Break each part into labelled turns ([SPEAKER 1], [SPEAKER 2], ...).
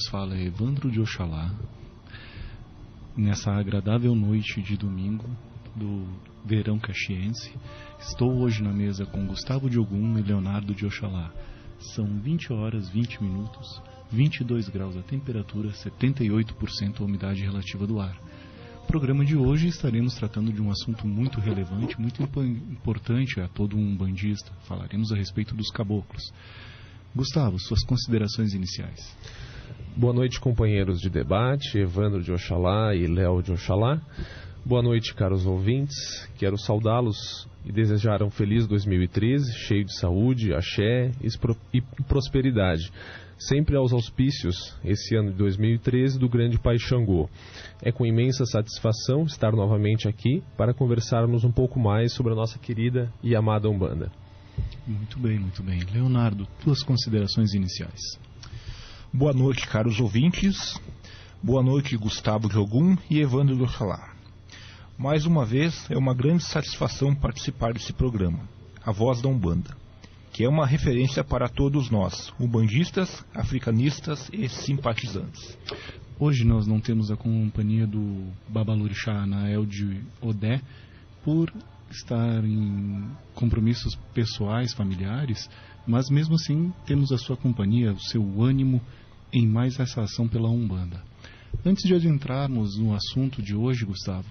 [SPEAKER 1] fala é Evandro de Oxalá. Nessa agradável noite de domingo do verão caxiense, estou hoje na mesa com Gustavo de Ogum e Leonardo de Oxalá. São 20 horas 20 minutos, 22 graus a temperatura, 78% a umidade relativa do ar. No programa de hoje estaremos tratando de um assunto muito relevante, muito importante a todo um bandista. Falaremos a respeito dos caboclos. Gustavo, suas considerações iniciais.
[SPEAKER 2] Boa noite, companheiros de debate, Evandro de Oxalá e Léo de Oxalá. Boa noite, caros ouvintes. Quero saudá-los e desejar um feliz 2013, cheio de saúde, axé e prosperidade. Sempre aos auspícios, esse ano de 2013, do grande Pai Xangô. É com imensa satisfação estar novamente aqui para conversarmos um pouco mais sobre a nossa querida e amada Umbanda.
[SPEAKER 1] Muito bem, muito bem. Leonardo, tuas considerações iniciais.
[SPEAKER 3] Boa noite, caros ouvintes. Boa noite, Gustavo de Ogum e Evandro de Oxalá. Mais uma vez, é uma grande satisfação participar desse programa, A Voz da Umbanda, que é uma referência para todos nós, umbandistas, africanistas e simpatizantes.
[SPEAKER 1] Hoje nós não temos a companhia do Babalorixá Anael de Odé, por estar em compromissos pessoais, familiares, mas mesmo assim temos a sua companhia, o seu ânimo em mais essa ação pela Umbanda. Antes de adentrarmos no assunto de hoje, Gustavo,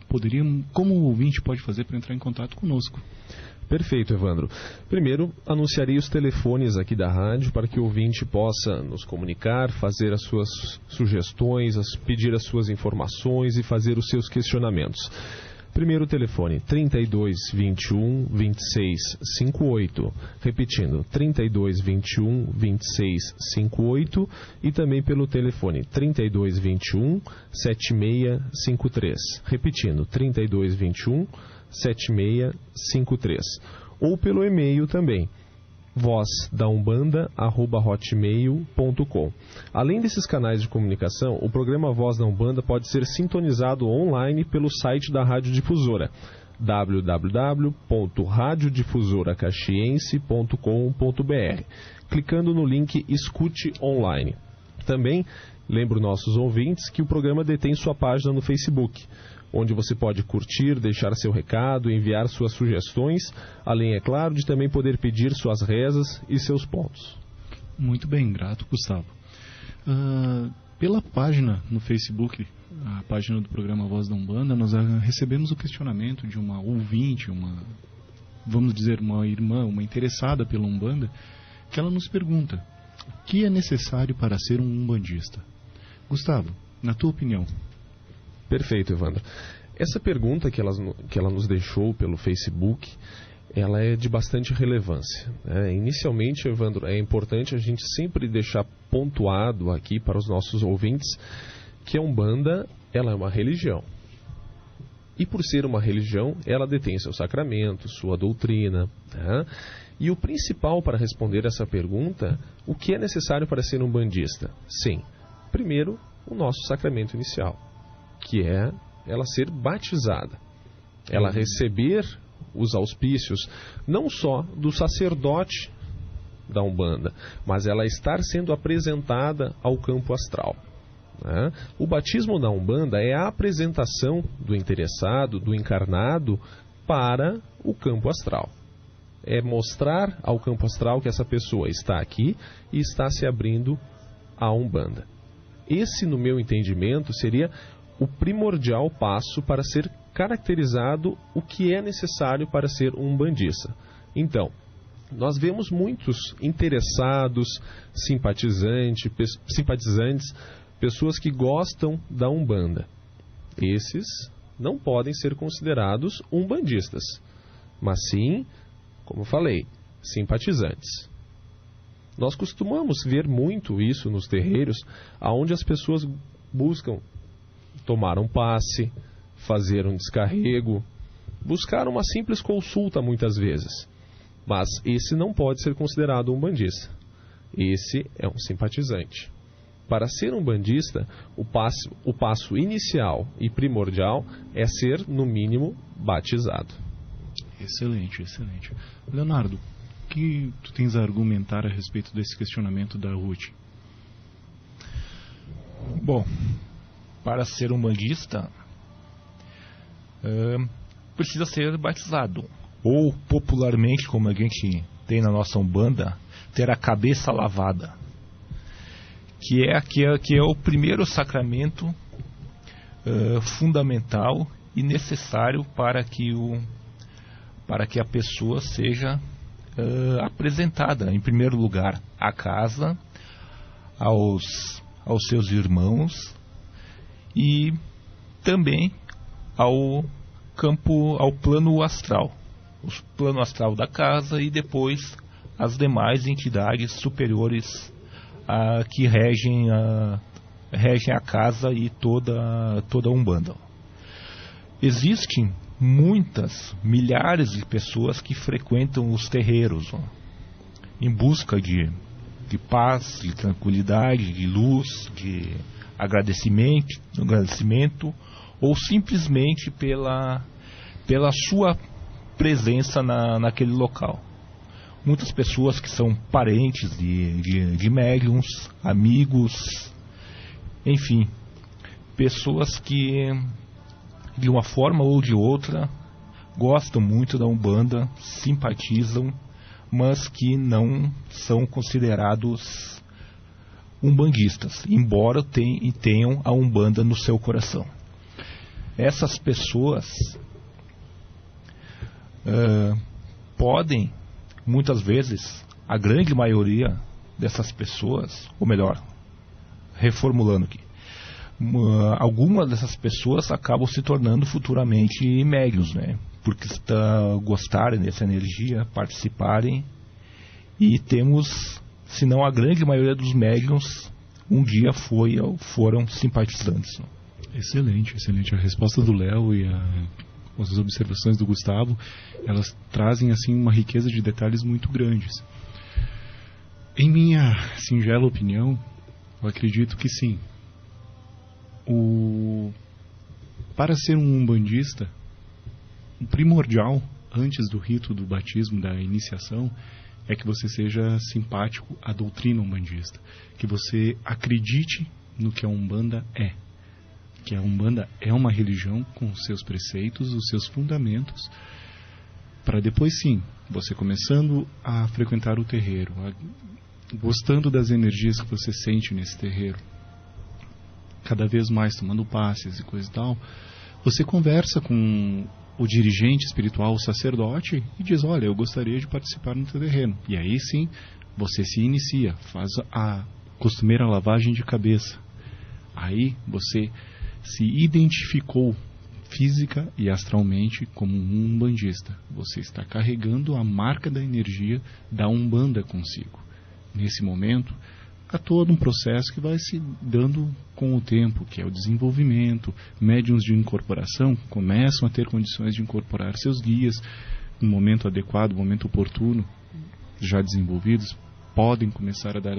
[SPEAKER 1] como o ouvinte pode fazer para entrar em contato conosco?
[SPEAKER 2] Perfeito, Evandro. Primeiro, anunciarei os telefones aqui da rádio para que o ouvinte possa nos comunicar, fazer as suas sugestões, pedir as suas informações e fazer os seus questionamentos. Primeiro telefone, 32 21 26 58, repetindo, 32 21 26 58 e também pelo telefone 32 21 7653, repetindo, 32 21 7653, ou pelo e-mail também, vozdaumbanda@hotmail.com. Além desses canais de comunicação, o programa Voz da Umbanda pode ser sintonizado online pelo site da Rádio Difusora, www.radiodifusoracaxiense.com.br, clicando no link Escute Online. Também lembro nossos ouvintes que o programa detém sua página no Facebook, onde você pode curtir, deixar seu recado, enviar suas sugestões, além, é claro, de também poder pedir suas rezas e seus pontos.
[SPEAKER 1] Muito bem, grato, Gustavo. Pela página no Facebook, a página do programa Voz da Umbanda, nós recebemos o questionamento de uma ouvinte, vamos dizer, uma irmã, uma interessada pela Umbanda, que ela nos pergunta: o que é necessário para ser um umbandista? Gustavo, na tua opinião?
[SPEAKER 2] Perfeito, Evandro. Essa pergunta que ela nos deixou pelo Facebook, ela é de bastante relevância. Inicialmente, Evandro, é importante a gente sempre deixar pontuado aqui para os nossos ouvintes que a Umbanda, ela é uma religião. E por ser uma religião, ela detém seu sacramento, sua doutrina. E o principal para responder essa pergunta, o que é necessário para ser um umbandista? Sim, primeiro, o nosso sacramento inicial, que é ela ser batizada, ela receber os auspícios não só do sacerdote da Umbanda, mas ela estar sendo apresentada ao campo astral. O batismo da Umbanda é a apresentação do interessado, do encarnado, para o campo astral. É mostrar ao campo astral que essa pessoa está aqui e está se abrindo à Umbanda. Esse, no meu entendimento, seria o primordial passo para ser caracterizado o que é necessário para ser um umbandista. Então, nós vemos muitos interessados, simpatizantes, pessoas que gostam da Umbanda. Esses não podem ser considerados umbandistas, mas sim, como eu falei, simpatizantes. Nós costumamos ver muito isso nos terreiros, onde as pessoas buscam tomar um passe, fazer um descarrego, buscar uma simples consulta muitas vezes. Mas esse não pode ser considerado um umbandista. Esse é um simpatizante. Para ser um umbandista, o passo inicial e primordial é ser, no mínimo, batizado.
[SPEAKER 1] Excelente, excelente. Leonardo, o que tu tens a argumentar a respeito desse questionamento da Ruth?
[SPEAKER 3] Bom, para ser um bandista, precisa ser batizado. Ou, popularmente, como a gente tem na nossa Umbanda, ter a cabeça lavada. Que é o primeiro sacramento fundamental e necessário para que a pessoa seja apresentada, em primeiro lugar, à casa, aos seus irmãos e também ao plano astral. O plano astral da casa e depois as demais entidades superiores que regem a casa e toda a Umbanda. Existem milhares de pessoas que frequentam os terreiros em busca de paz, de tranquilidade, de luz, de agradecimento ou simplesmente pela sua presença naquele local. Muitas pessoas que são parentes de médiuns, amigos, enfim, pessoas que de uma forma ou de outra gostam muito da Umbanda, simpatizam, mas que não são considerados umbandistas, embora tenham a Umbanda no seu coração. Essas pessoas podem, muitas vezes, a grande maioria dessas pessoas, ou melhor, reformulando aqui, algumas dessas pessoas acabam se tornando futuramente médiuns, né? Porque gostarem dessa energia, participarem, e temos, se não a grande maioria dos médiuns, um dia foram simpatizantes.
[SPEAKER 1] Excelente. A resposta do Léo e as observações do Gustavo, elas trazem assim uma riqueza de detalhes muito grandes. Em minha singela opinião, eu acredito que sim. Para ser um umbandista, o primordial, antes do rito do batismo, da iniciação, é que você seja simpático à doutrina umbandista, que você acredite no que a Umbanda é. Que a Umbanda é uma religião com os seus preceitos, os seus fundamentos, para depois sim, você começando a frequentar o terreiro, gostando das energias que você sente nesse terreiro, cada vez mais tomando passes e coisa e tal, você conversa com o dirigente espiritual, o sacerdote, e diz: olha, eu gostaria de participar no teu terreno. E aí sim, você se inicia, faz a costumeira lavagem de cabeça. Aí você se identificou física e astralmente como um umbandista. Você está carregando a marca da energia da Umbanda consigo. Nesse momento, há todo um processo que vai se dando com o tempo, que é o desenvolvimento. Médiuns de incorporação começam a ter condições de incorporar seus guias no momento adequado, no momento oportuno, já desenvolvidos, podem começar a dar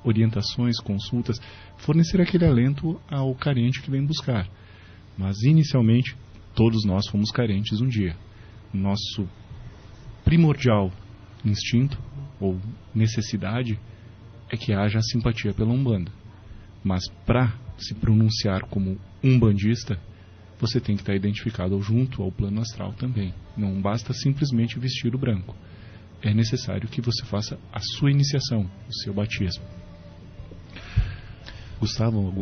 [SPEAKER 1] orientações, consultas, fornecer aquele alento ao carente que vem buscar. Mas, inicialmente, todos nós fomos carentes um dia. Nosso primordial instinto ou necessidade é que haja a simpatia pela Umbanda. Mas, para se pronunciar como umbandista, você tem que estar identificado junto ao plano astral também. Não basta simplesmente vestir o branco. É necessário que você faça a sua iniciação, o seu batismo. Gustavo,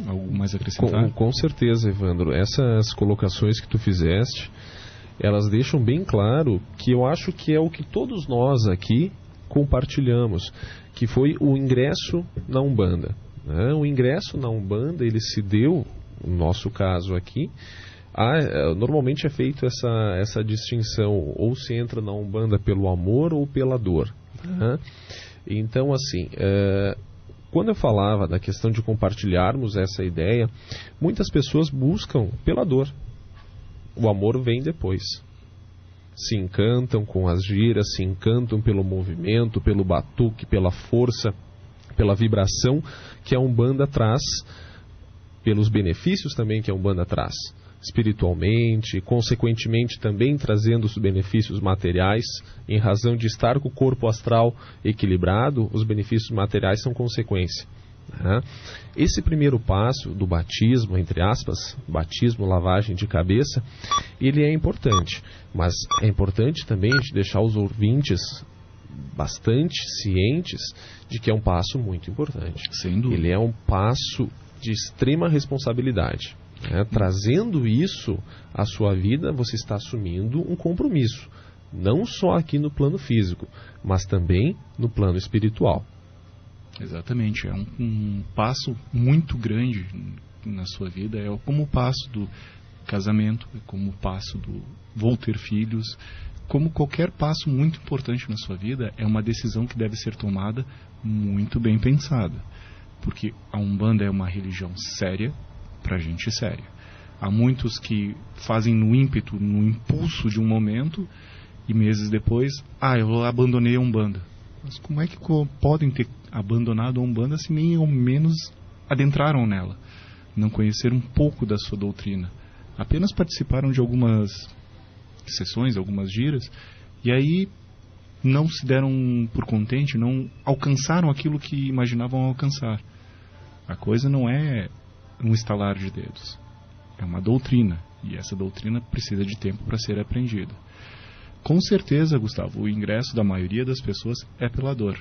[SPEAKER 1] algo mais a acrescentar?
[SPEAKER 2] Com certeza, Evandro. Essas colocações que tu fizeste, elas deixam bem claro que eu acho que é o que todos nós aqui compartilhamos, que foi o ingresso na Umbanda. Né? O ingresso na Umbanda, ele se deu, no nosso caso aqui, normalmente é feito essa distinção, ou se entra na Umbanda pelo amor ou pela dor. Né? Então, assim, quando eu falava da questão de compartilharmos essa ideia, muitas pessoas buscam pela dor. O amor vem depois. Se encantam com as giras, se encantam pelo movimento, pelo batuque, pela força, pela vibração que a Umbanda traz, pelos benefícios também que a Umbanda traz, espiritualmente, consequentemente também trazendo os benefícios materiais, em razão de estar com o corpo astral equilibrado, os benefícios materiais são consequência. né? Esse primeiro passo do batismo, entre aspas, batismo, lavagem de cabeça, ele é importante, mas é importante também a gente deixar os ouvintes bastante cientes de que é um passo muito importante.
[SPEAKER 1] Sem dúvida.
[SPEAKER 2] Ele é um passo de extrema responsabilidade, né? Trazendo isso à sua vida, você está assumindo um compromisso, não só aqui no plano físico, mas também no plano espiritual.
[SPEAKER 1] Exatamente, é um passo muito grande na sua vida, é como o passo do casamento, é como o passo do vou ter filhos, como qualquer passo muito importante na sua vida, é uma decisão que deve ser tomada muito bem pensada, porque a Umbanda é uma religião séria, pra gente séria. Há muitos que fazem no ímpeto, no impulso de um momento, e meses depois, eu abandonei a Umbanda. Mas como é que podem ter abandonado a Umbanda se nem ao menos adentraram nela? Não conheceram um pouco da sua doutrina. Apenas participaram de algumas sessões, algumas giras, e aí não se deram por contente, não alcançaram aquilo que imaginavam alcançar. A coisa não é um estalar de dedos. É uma doutrina, e essa doutrina precisa de tempo para ser aprendida. Com certeza, Gustavo, o ingresso da maioria das pessoas é pela dor.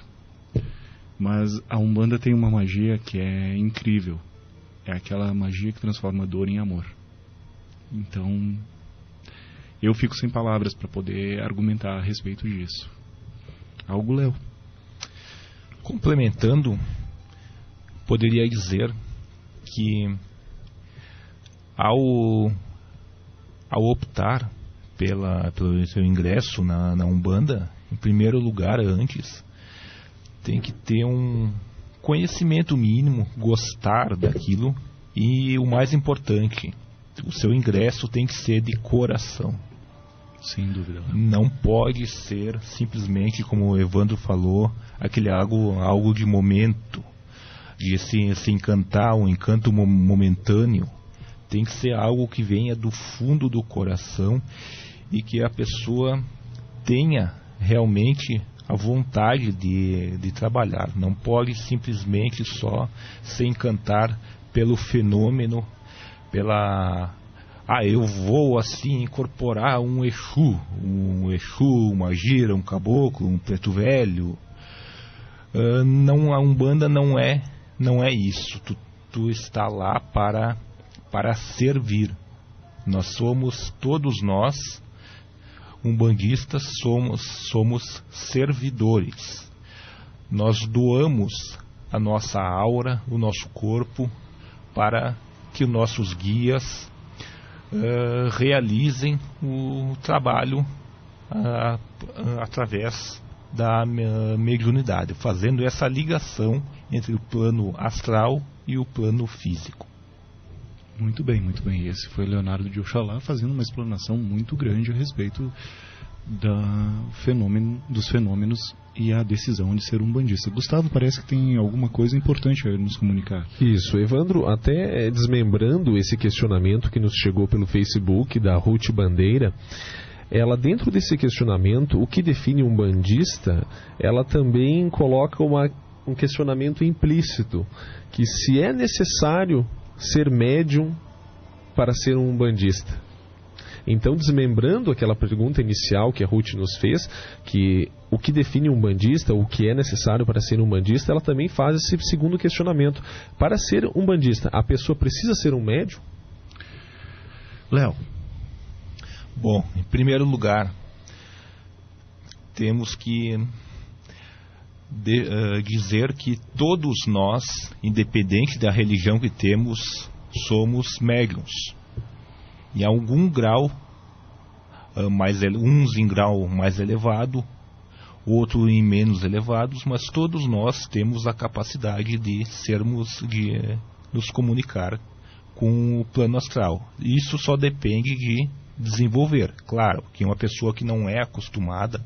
[SPEAKER 1] Mas a Umbanda tem uma magia que é incrível. É aquela magia que transforma a dor em amor. Então, eu fico sem palavras para poder argumentar a respeito disso. Algo, Léo?
[SPEAKER 3] Complementando, poderia dizer que ao optar pelo seu ingresso na Umbanda, em primeiro lugar, antes, tem que ter um conhecimento mínimo, gostar daquilo, e o mais importante, o seu ingresso tem que ser de coração.
[SPEAKER 1] Sem dúvida.
[SPEAKER 3] Não pode ser simplesmente, como o Evandro falou, aquele algo de momento, de se encantar, um encanto momentâneo. Tem que ser algo que venha do fundo do coração e que a pessoa tenha realmente a vontade de trabalhar. Não pode simplesmente só se encantar pelo fenômeno, eu vou assim incorporar um Exu, uma gira, um caboclo, um preto velho. A Umbanda não é isso. Tu está lá para servir. Todos nós, umbandistas, somos servidores. Nós doamos a nossa aura, o nosso corpo, para que os nossos guias realizem o trabalho através da mediunidade, fazendo essa ligação entre o plano astral e o plano físico.
[SPEAKER 1] Muito bem, muito bem. Esse foi Leonardo de Oxalá fazendo uma explanação muito grande a respeito dos fenômenos e a decisão de ser umbandista. Gustavo, parece que tem alguma coisa importante a nos comunicar.
[SPEAKER 2] Isso, Evandro, até desmembrando esse questionamento que nos chegou pelo Facebook da Ruth Bandeira, ela, dentro desse questionamento, o que define um umbandista, ela também coloca um questionamento implícito, que se é necessário ser médium para ser um umbandista. Então, desmembrando aquela pergunta inicial que a Ruth nos fez, que o que define um umbandista, o que é necessário para ser um umbandista, ela também faz esse segundo questionamento. Para ser um umbandista, a pessoa precisa ser um médium?
[SPEAKER 1] Léo.
[SPEAKER 3] Bom, em primeiro lugar, temos que dizer que todos nós, independente da religião que temos, somos médiums. Em algum grau, uns em grau mais elevado, outros em menos elevados, mas todos nós temos a capacidade de nos comunicar com o plano astral. Isso só depende de desenvolver. Claro que uma pessoa que não é acostumada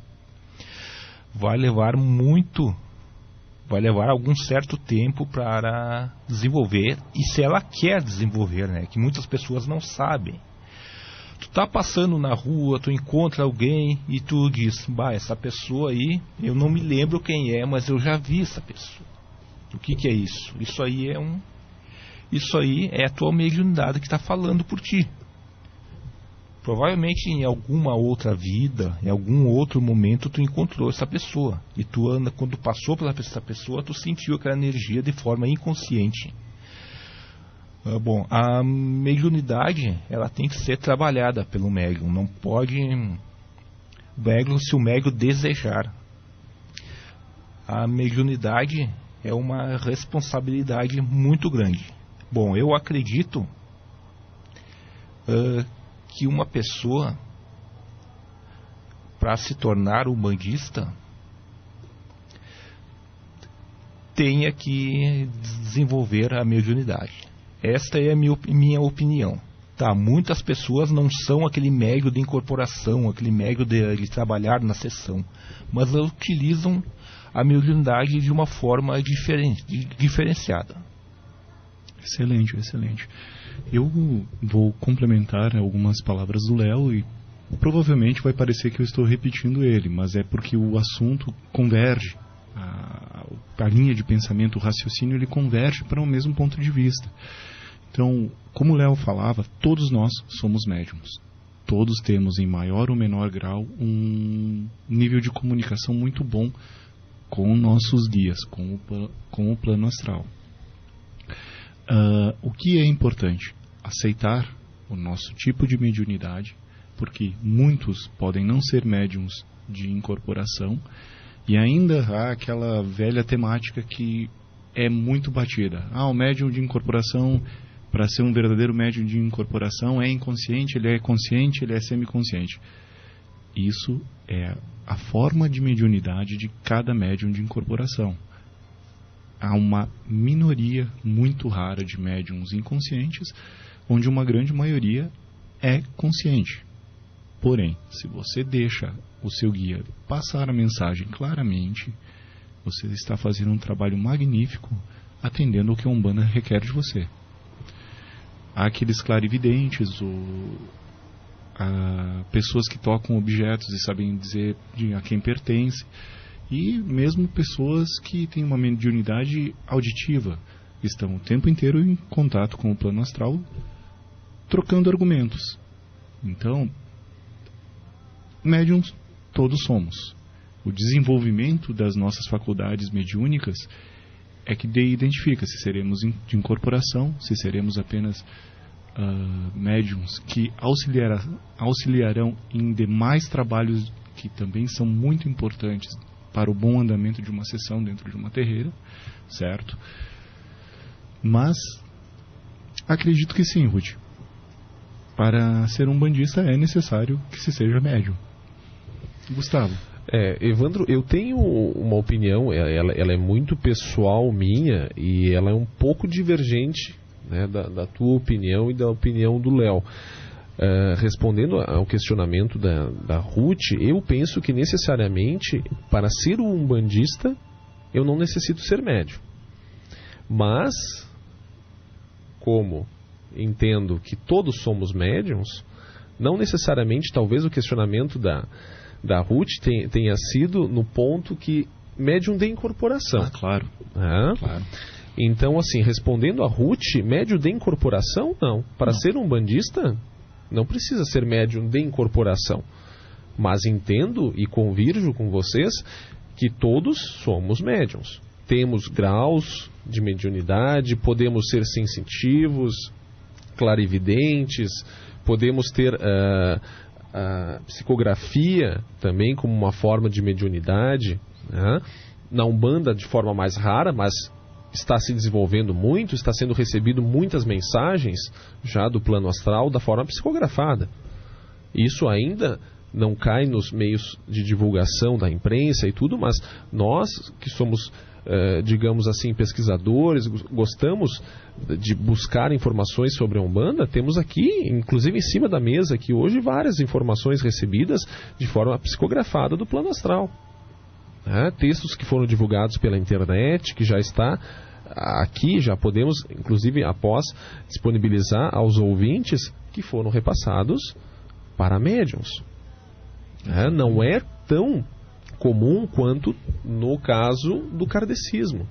[SPEAKER 3] vai levar algum certo tempo para desenvolver, e se ela quer desenvolver, né, que muitas pessoas não sabem. Tu tá passando na rua, tu encontra alguém e tu diz, essa pessoa aí, eu não me lembro quem é, mas eu já vi essa pessoa. O que é isso? Isso aí é a tua mediunidade que está falando por ti. Provavelmente em alguma outra vida, em algum outro momento, tu encontrou essa pessoa. E quando passou pela essa pessoa, tu sentiu aquela energia de forma inconsciente. Bom, a mediunidade, ela tem que ser trabalhada pelo médium. Não pode... se o médium desejar. A mediunidade é uma responsabilidade muito grande. Bom, eu acredito que uma pessoa, para se tornar umbandista, tenha que desenvolver a mediunidade. Esta é a minha opinião. Tá, muitas pessoas não são aquele médium de incorporação, aquele médium de trabalhar na sessão, mas utilizam a mediunidade de uma forma diferenciada.
[SPEAKER 1] Excelente, excelente. Eu vou complementar algumas palavras do Léo e provavelmente vai parecer que eu estou repetindo ele, mas é porque o assunto converge, a linha de pensamento, o raciocínio, ele converge para o mesmo ponto de vista. Então, como o Léo falava, todos nós somos médiums. Todos temos, em maior ou menor grau, um nível de comunicação muito bom com nossos guias, com o plano astral. O que é importante? Aceitar o nosso tipo de mediunidade, porque muitos podem não ser médiums de incorporação, e ainda há aquela velha temática que é muito batida. O médium de incorporação, para ser um verdadeiro médium de incorporação, é inconsciente, ele é consciente, ele é semiconsciente. Isso é a forma de mediunidade de cada médium de incorporação. Há uma minoria muito rara de médiums inconscientes, onde uma grande maioria é consciente. Porém, se você deixa o seu guia passar a mensagem claramente, você está fazendo um trabalho magnífico, atendendo ao que a Umbanda requer de você. Há aqueles clarividentes, pessoas que tocam objetos e sabem dizer a quem pertence, e mesmo pessoas que têm uma mediunidade auditiva, estão o tempo inteiro em contato com o plano astral, trocando argumentos. Então, médiums todos somos. O desenvolvimento das nossas faculdades mediúnicas é que identifica se seremos de incorporação, se seremos apenas médiums que auxiliarão em demais trabalhos que também são muito importantes para o bom andamento de uma sessão dentro de uma terreira, certo? Mas acredito que sim, Ruth. Para ser um bandista é necessário que se seja médium. Gustavo.
[SPEAKER 2] Evandro, eu tenho uma opinião, ela é muito pessoal minha e ela é um pouco divergente, né, da tua opinião e da opinião do Léo. Respondendo ao questionamento da Ruth, eu penso que necessariamente para ser um umbandista eu não necessito ser médium. Mas, como entendo que todos somos médiums, não necessariamente, talvez o questionamento da Ruth tenha sido no ponto que médium de incorporação.
[SPEAKER 1] Claro. Claro.
[SPEAKER 2] Então, assim, respondendo a Ruth, médium de incorporação, não. Para ser um bandista, não precisa ser médium de incorporação. Mas entendo e convirjo com vocês que todos somos médiums. Temos graus de mediunidade, podemos ser sensitivos, clarividentes, podemos ter psicografia também como uma forma de mediunidade, né? Na Umbanda de forma mais rara, mas está se desenvolvendo muito, está sendo recebido muitas mensagens já do plano astral da forma psicografada. Isso ainda não cai nos meios de divulgação da imprensa e tudo, mas nós que somos, digamos assim, pesquisadores, gostamos de buscar informações sobre a Umbanda, temos aqui, inclusive em cima da mesa aqui hoje, várias informações recebidas de forma psicografada do plano astral. Textos que foram divulgados pela internet, que já está aqui, já podemos, inclusive após, disponibilizar aos ouvintes, que foram repassados para médiuns. Não é tão comum quanto no caso do kardecismo.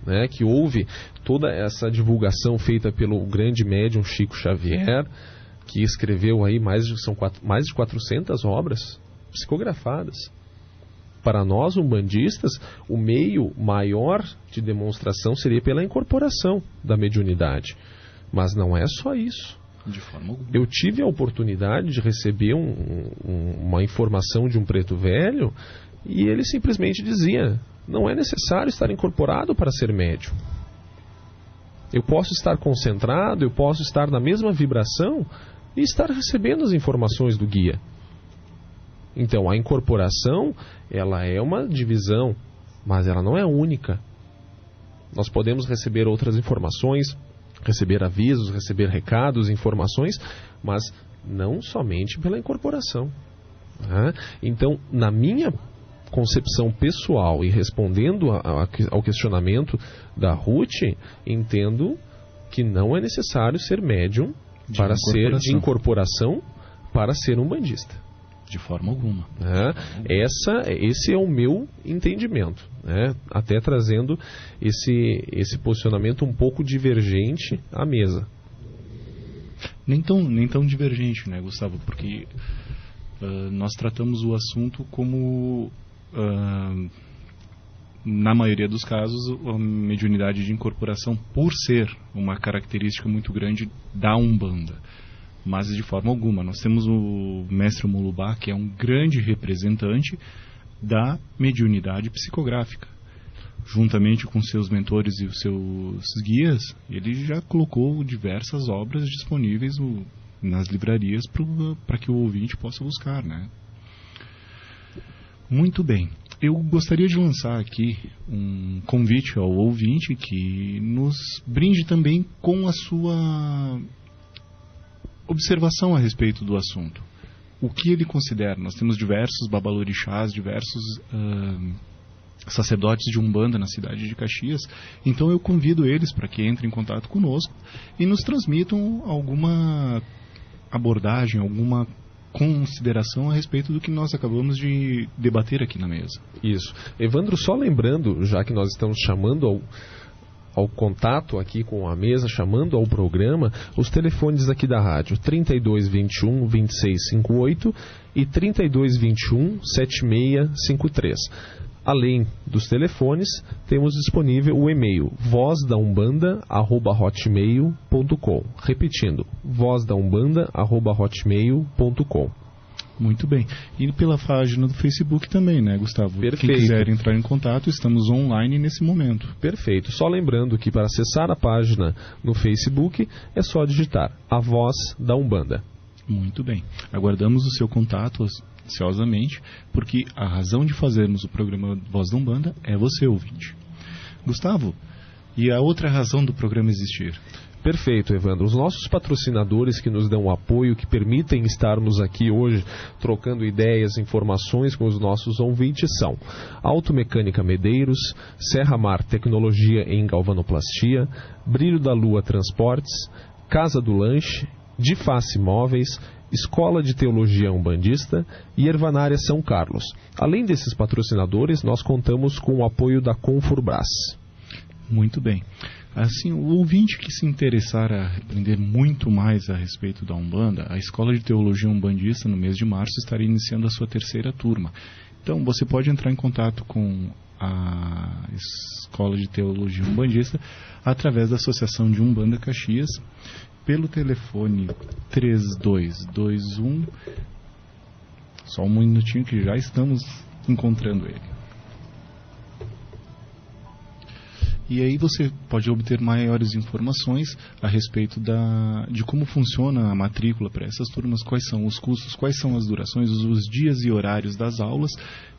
[SPEAKER 2] né, que houve toda essa divulgação feita pelo grande médium Chico Xavier, que escreveu aí mais de 400 obras psicografadas. Para nós, umbandistas, o meio maior de demonstração seria pela incorporação da mediunidade. Mas não é só isso.
[SPEAKER 1] De forma alguma.
[SPEAKER 2] Eu tive a oportunidade de receber uma informação de um preto velho e ele simplesmente dizia: não é necessário estar incorporado para ser médium. Eu posso estar concentrado, eu posso estar na mesma vibração e estar recebendo as informações do guia. Então, a incorporação, ela é uma divisão, mas ela não é única. Nós podemos receber outras informações, receber avisos, receber recados, informações, mas não somente pela incorporação. Né? Então, na minha concepção pessoal e respondendo ao questionamento da Ruth, entendo que não é necessário ser médium para ser de incorporação para ser umbandista.
[SPEAKER 1] De forma alguma.
[SPEAKER 2] Esse é o meu entendimento, né? Até trazendo esse posicionamento um pouco divergente à mesa.
[SPEAKER 1] Nem tão divergente, né, Gustavo? Porque nós tratamos o assunto como, na maioria dos casos, a mediunidade de incorporação, por ser uma característica muito grande da Umbanda. Mas de forma alguma. Nós temos o mestre Mulubá, que é um grande representante da mediunidade psicográfica. Juntamente com seus mentores e os seus guias, ele já colocou diversas obras disponíveis nas livrarias para que o ouvinte possa buscar, né? Muito bem. Eu gostaria de lançar aqui um convite ao ouvinte que nos brinde também com a sua observação a respeito do assunto. O que ele considera? Nós temos diversos babalorixás, diversos sacerdotes de Umbanda na cidade de Caxias. Então eu convido eles para que entrem em contato conosco e nos transmitam alguma abordagem, alguma consideração a respeito do que nós acabamos de debater aqui na mesa.
[SPEAKER 2] Isso. Evandro, só lembrando, já que nós estamos chamando ao contato aqui com a mesa, chamando ao programa, os telefones aqui da rádio 3221 2658 e 3221 7653. Além dos telefones, temos disponível o e-mail vozdaumbanda@hotmail.com. Repetindo, vozdaumbanda@hotmail.com.
[SPEAKER 1] Muito bem. E pela página do Facebook também, né, Gustavo?
[SPEAKER 2] Perfeito.
[SPEAKER 1] Quem quiser entrar em contato, estamos online nesse momento.
[SPEAKER 2] Perfeito. Só lembrando que para acessar a página no Facebook é só digitar A Voz da Umbanda.
[SPEAKER 1] Muito bem. Aguardamos o seu contato ansiosamente, porque a razão de fazermos o programa Voz da Umbanda é você, ouvinte. Gustavo, e a outra razão do programa existir?
[SPEAKER 2] Perfeito, Evandro. Os nossos patrocinadores que nos dão apoio, que permitem estarmos aqui hoje trocando ideias, informações com os nossos ouvintes são Automecânica Medeiros, Serra Mar Tecnologia em Galvanoplastia, Brilho da Lua Transportes, Casa do Lanche, De Face Móveis, Escola de Teologia Umbandista e Ervanária São Carlos. Além desses patrocinadores, nós contamos com o apoio da Confurbras.
[SPEAKER 1] Muito bem. Assim, o ouvinte que se interessar a aprender muito mais a respeito da Umbanda, a Escola de Teologia Umbandista, no mês de março, estará iniciando a sua 3ª turma. Então, você pode entrar em contato com a Escola de Teologia Umbandista através da Associação de Umbanda Caxias, pelo telefone 3221. Só um minutinho que já estamos encontrando ele. E aí você pode obter maiores informações a respeito de como funciona a matrícula para essas turmas, quais são os custos, quais são as durações, os dias e horários das aulas,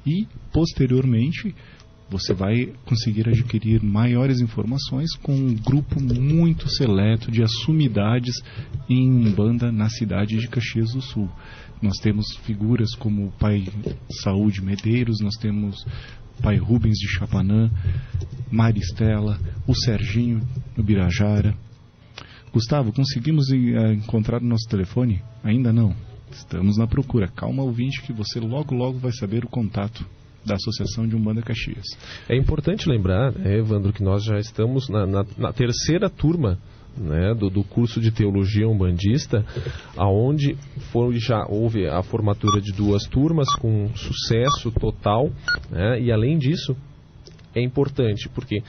[SPEAKER 1] e posteriormente você vai conseguir adquirir maiores informações com um grupo muito seleto de assumidades em Umbanda na cidade de Caxias do Sul. Nós temos figuras como o Pai Saúde Medeiros, nós temos Pai Rubens de Chapanã, Maristela, o Serginho no Birajara. Gustavo, conseguimos encontrar o nosso telefone? Ainda não. Estamos na procura. Calma, ouvinte, que você logo vai saber o contato da Associação de Umbanda Caxias.
[SPEAKER 2] É importante lembrar, Evandro, que nós já estamos na terceira turma, né, do curso de Teologia Umbandista, aonde já houve a formatura de 2 turmas com sucesso total, né, e além disso é importante porque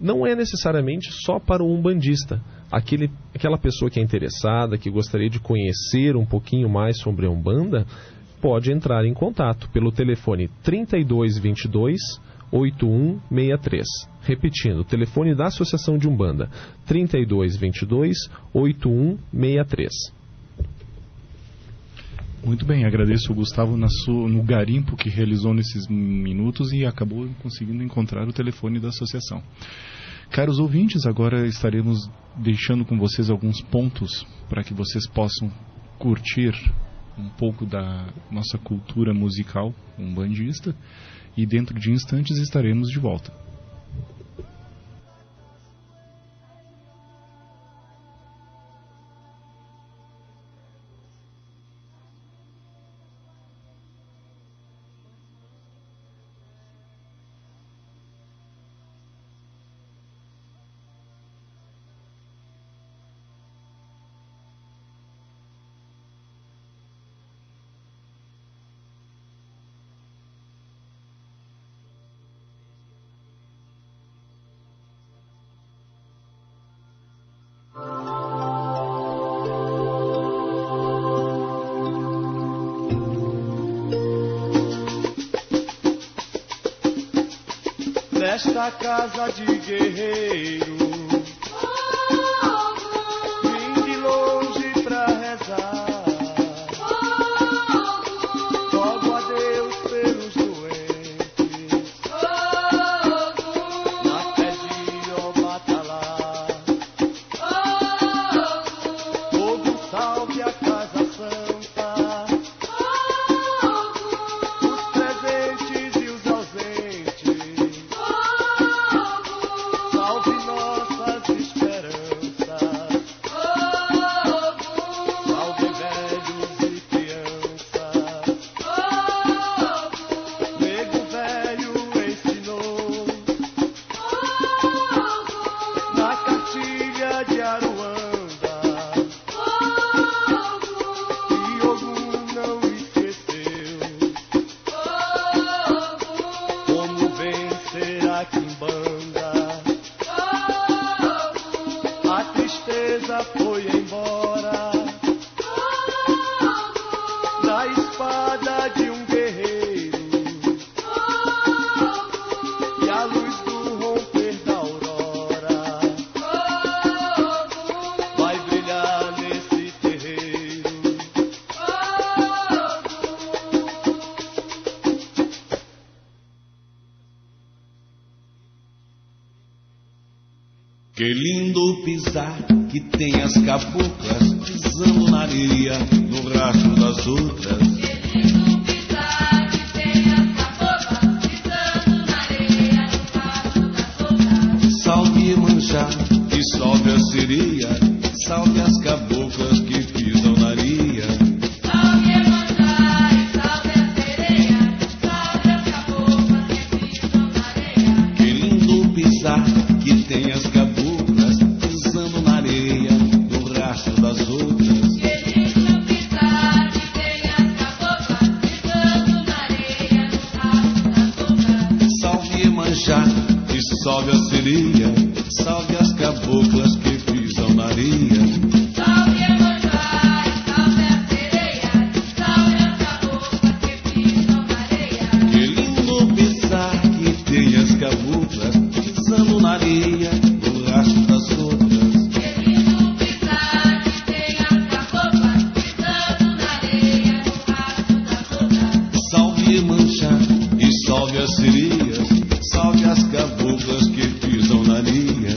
[SPEAKER 2] não é necessariamente só para o umbandista. Aquela pessoa que é interessada, que gostaria de conhecer um pouquinho mais sobre a Umbanda, pode entrar em contato pelo telefone 3222 8163. Repetindo, telefone da Associação de Umbanda, 3222 8163.
[SPEAKER 1] Muito bem, agradeço o Gustavo no garimpo que realizou nesses minutos e acabou conseguindo encontrar o telefone da associação. Caros ouvintes, agora estaremos deixando com vocês alguns pontos para que vocês possam curtir um pouco da nossa cultura musical umbandista, e dentro de instantes estaremos de volta.
[SPEAKER 4] Nesta casa de guerreiro, vim de longe pra rezar, rogo a Deus pelos doentes, na fé de Obatalá, fogo salve a casa santa, os presentes e os ausentes, salve nossas esperanças, salve velhos e crianças. Nego velho ensinou na cartilha de Aruanda, e Ogum não esqueceu como vencer a quimbanda. A tristeza foi embora da espada de um guerreiro, e a luz do romper da aurora vai brilhar nesse terreiro.
[SPEAKER 5] Que lindo pisar que tem as caboclas pisando na areia no rastro das outras.
[SPEAKER 6] Que lindo pisar que tem as caboclas pisando na areia no rastro das outras.
[SPEAKER 5] Salve Iemanjá, que salve a sereia, salve as caboclas que pisam na areia.
[SPEAKER 6] Salve Iemanjá e salve a sereia, salve as caboclas que pisam na areia.
[SPEAKER 5] Que lindo pisar que tem as caboclas pisando na areia no rastro das outras.
[SPEAKER 6] Que lindo pisar que tem as caboclas pisando na areia no rastro das outras.
[SPEAKER 5] Salve Iemanjá, que salve a sereia, salve as caboclas que pisam na areia.
[SPEAKER 6] Salve Iemanjá e salve a sereia, salve as caboclas que pisam na areia.
[SPEAKER 5] Que lindo pisar que tem as caboclas pisando na areia no rastro das outras.
[SPEAKER 6] Que lindo pisar que tem as caboclas pisando na areia no rastro das outras.
[SPEAKER 5] Salve Iemanjá e salve as sereias, salve as caboclas que pisam na areia.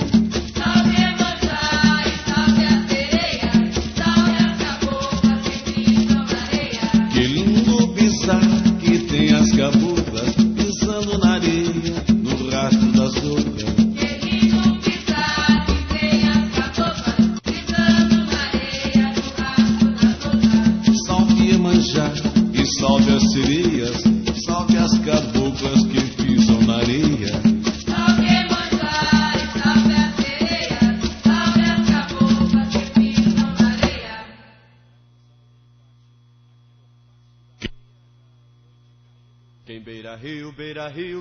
[SPEAKER 4] Rio,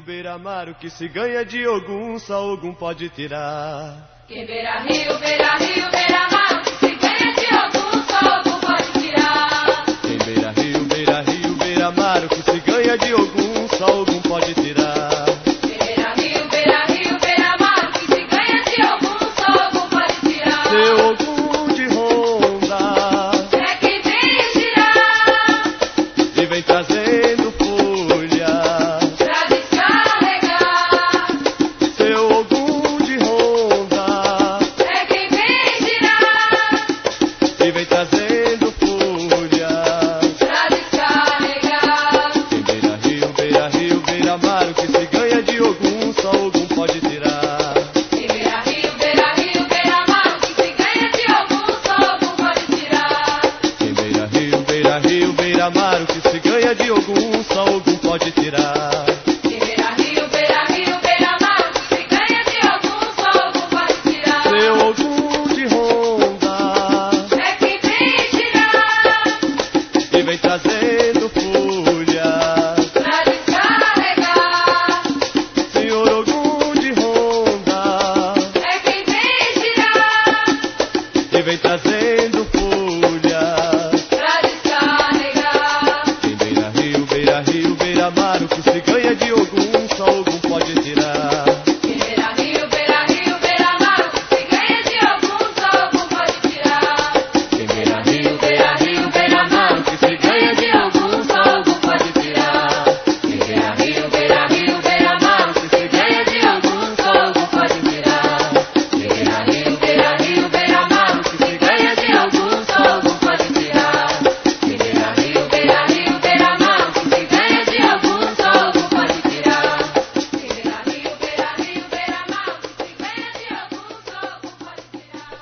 [SPEAKER 4] beira-mar, o que se ganha de Ogum, só Ogum pode tirar.
[SPEAKER 6] Quem beira-rio, beira-mar, o que se ganha de Ogum, só Ogum pode tirar.
[SPEAKER 4] Quem beira-rio, beira-mar, o que se ganha de Ogum, só Ogum pode tirar.
[SPEAKER 6] Quem beira-rio, beira-mar, o que se ganha de Ogum, só Ogum pode tirar.
[SPEAKER 4] Seu Ogum de ronda
[SPEAKER 6] É quem vem tirar
[SPEAKER 4] e vem trazendo folha.
[SPEAKER 6] pra descarregar.
[SPEAKER 4] Seu Ogum de ronda
[SPEAKER 6] É quem vem tirar
[SPEAKER 4] e vem trazendo folha.
[SPEAKER 6] pra descarregar.
[SPEAKER 4] Quem beira-rio, beira-mar, o que se ganha de Ogum, só Ogum pode tirar.
[SPEAKER 6] Quem beira-rio, beira-mar, o que se ganha de Ogum, só Ogum pode tirar.
[SPEAKER 4] Quem beira-rio, beira-mar, o que se ganha de Ogum, só Ogum pode tirar.
[SPEAKER 6] Quem beira-rio, beira-mar, o que se ganha de Ogum, só Ogum pode tirar.
[SPEAKER 4] Seu Ogum de ronda
[SPEAKER 6] É quem vem tirar
[SPEAKER 4] e vem trazendo folha.
[SPEAKER 6] pra descarregar.
[SPEAKER 4] Senhor Ogum de ronda
[SPEAKER 6] É quem vem tirar
[SPEAKER 4] e vem trazendo folha.
[SPEAKER 6] pra descarregar.
[SPEAKER 4] Quem beira-rio, beira-mar, o que se ganha de Ogum, só Ogum pode tirar.
[SPEAKER 6] Quem beira-rio, beira-mar, o que se ganha de Ogum, só Ogum pode tirar.
[SPEAKER 4] Quem beira-rio, beira-mar, o que se ganha de Ogum, só Ogum pode tirar. Quem beira-rio, beira-mar, o que se ganha de Ogum, só Ogum pode tirar. Quem beira-rio, beira-mar, o que se ganha de Ogum, só Ogum pode tirar. Quem beira-rio, beira-mar, o que se ganha de Ogum, só Ogum pode tirar.
[SPEAKER 6] Quem beira-rio, beira-mar, o que se ganha de Ogum, só Ogum pode tirar.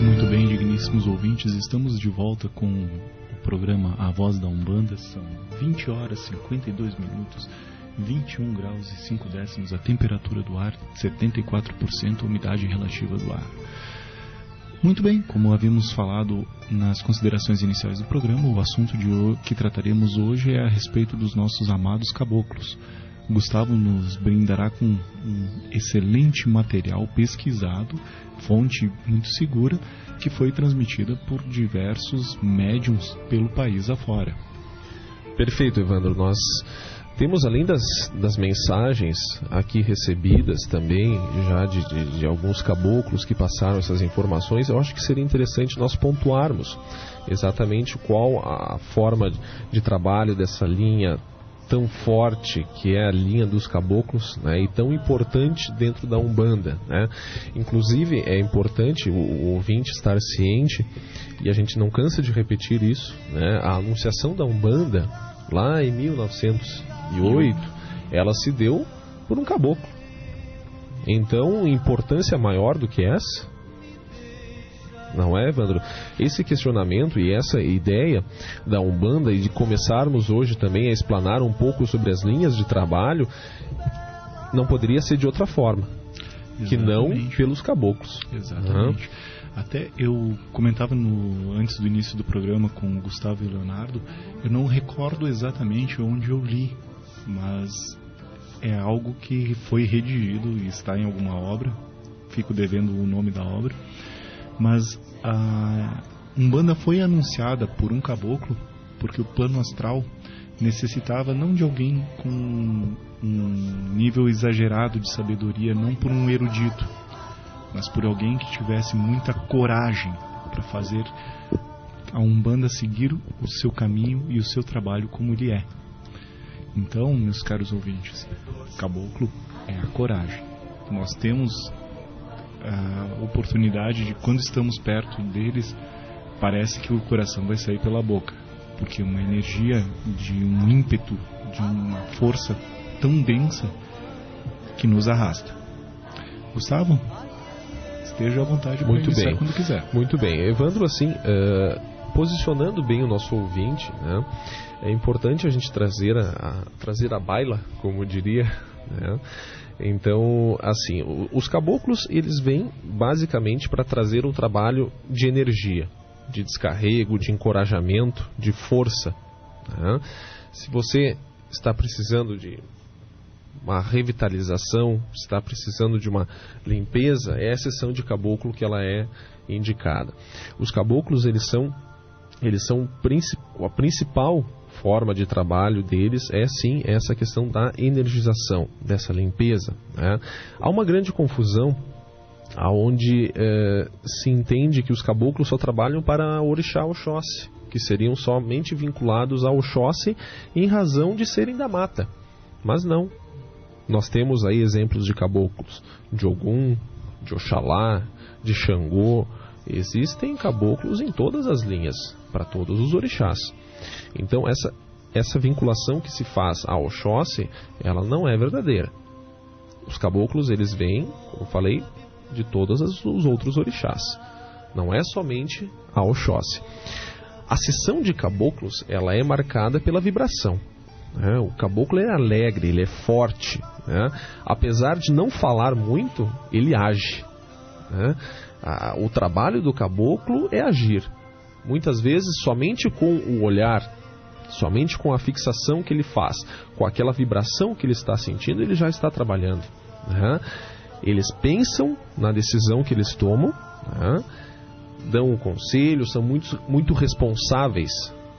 [SPEAKER 1] Muito bem, digníssimos ouvintes, estamos de volta com o programa A Voz da Umbanda. São 20 horas e 52 minutos, 21 graus e 5 décimos a temperatura do ar, 74% a umidade relativa do ar. Muito bem, como havíamos falado nas considerações iniciais do programa, o assunto que trataremos hoje é a respeito dos nossos amados caboclos. Gustavo nos brindará com um excelente material pesquisado, fonte muito segura, que foi transmitida por diversos médiums pelo país afora.
[SPEAKER 2] Perfeito, Evandro. Nós temos, além das mensagens aqui recebidas também, já de alguns caboclos que passaram essas informações, eu acho que seria interessante nós pontuarmos exatamente qual a forma de trabalho dessa linha tão forte que é a linha dos caboclos, né, e tão importante dentro da Umbanda, né? Inclusive é importante o ouvinte estar ciente, e a gente não cansa de repetir isso, né? A anunciação da Umbanda lá em 1908, ela se deu por um caboclo. Então, importância maior do que essa? Não é, Evandro? Esse questionamento e essa ideia da Umbanda e de começarmos hoje também a explanar um pouco sobre as linhas de trabalho não poderia ser de outra forma, que não pelos caboclos.
[SPEAKER 1] Exatamente. Até eu comentava antes do início do programa com o Gustavo e o Leonardo, eu não recordo exatamente onde eu li, mas é algo que foi redigido e está em alguma obra, fico devendo o nome da obra. Mas a Umbanda foi anunciada por um caboclo porque o plano astral necessitava não de alguém com um nível exagerado de sabedoria, não por um erudito, mas por alguém que tivesse muita coragem para fazer a Umbanda seguir o seu caminho e o seu trabalho como ele é. Então, meus caros ouvintes, caboclo é a coragem. Nós temos a oportunidade de, quando estamos perto deles, parece que o coração vai sair pela boca, porque uma energia de um ímpeto, de uma força tão densa que nos arrasta. Gustavo, esteja à vontade para iniciar quando quiser.
[SPEAKER 2] Muito bem, Evandro, assim, posicionando bem o nosso ouvinte, né, é importante a gente trazer a baila, como diria, né? Então, assim, os caboclos, eles vêm basicamente para trazer um trabalho de energia, de descarrego, de encorajamento, de força. Né? Se você está precisando de uma revitalização, está precisando de uma limpeza, é a sessão de caboclo que ela é indicada. Os caboclos, eles são a principal forma de trabalho deles é sim essa questão da energização, dessa limpeza. Né? Há uma grande confusão onde se entende que os caboclos só trabalham para orixá Oxóssi, que seriam somente vinculados ao Oxóssi em razão de serem da mata. Mas não. Nós temos aí exemplos de caboclos de Ogum, de Oxalá, de Xangô. Existem caboclos em todas as linhas, para todos os orixás. Então essa vinculação que se faz ao Oxóssi, ela não é verdadeira. Os caboclos, eles vêm, como eu falei, de todos os outros orixás. Não é somente a Oxóssi. A sessão de caboclos, ela é marcada pela vibração. Né? O caboclo é alegre, ele é forte. Né? Apesar de não falar muito, ele age. Né? O trabalho do caboclo é agir. Muitas vezes somente com o olhar, somente com a fixação que ele faz, com aquela vibração que ele está sentindo, ele já está trabalhando. Né? Eles pensam na decisão que eles tomam, né? Dão um conselho, são muito responsáveis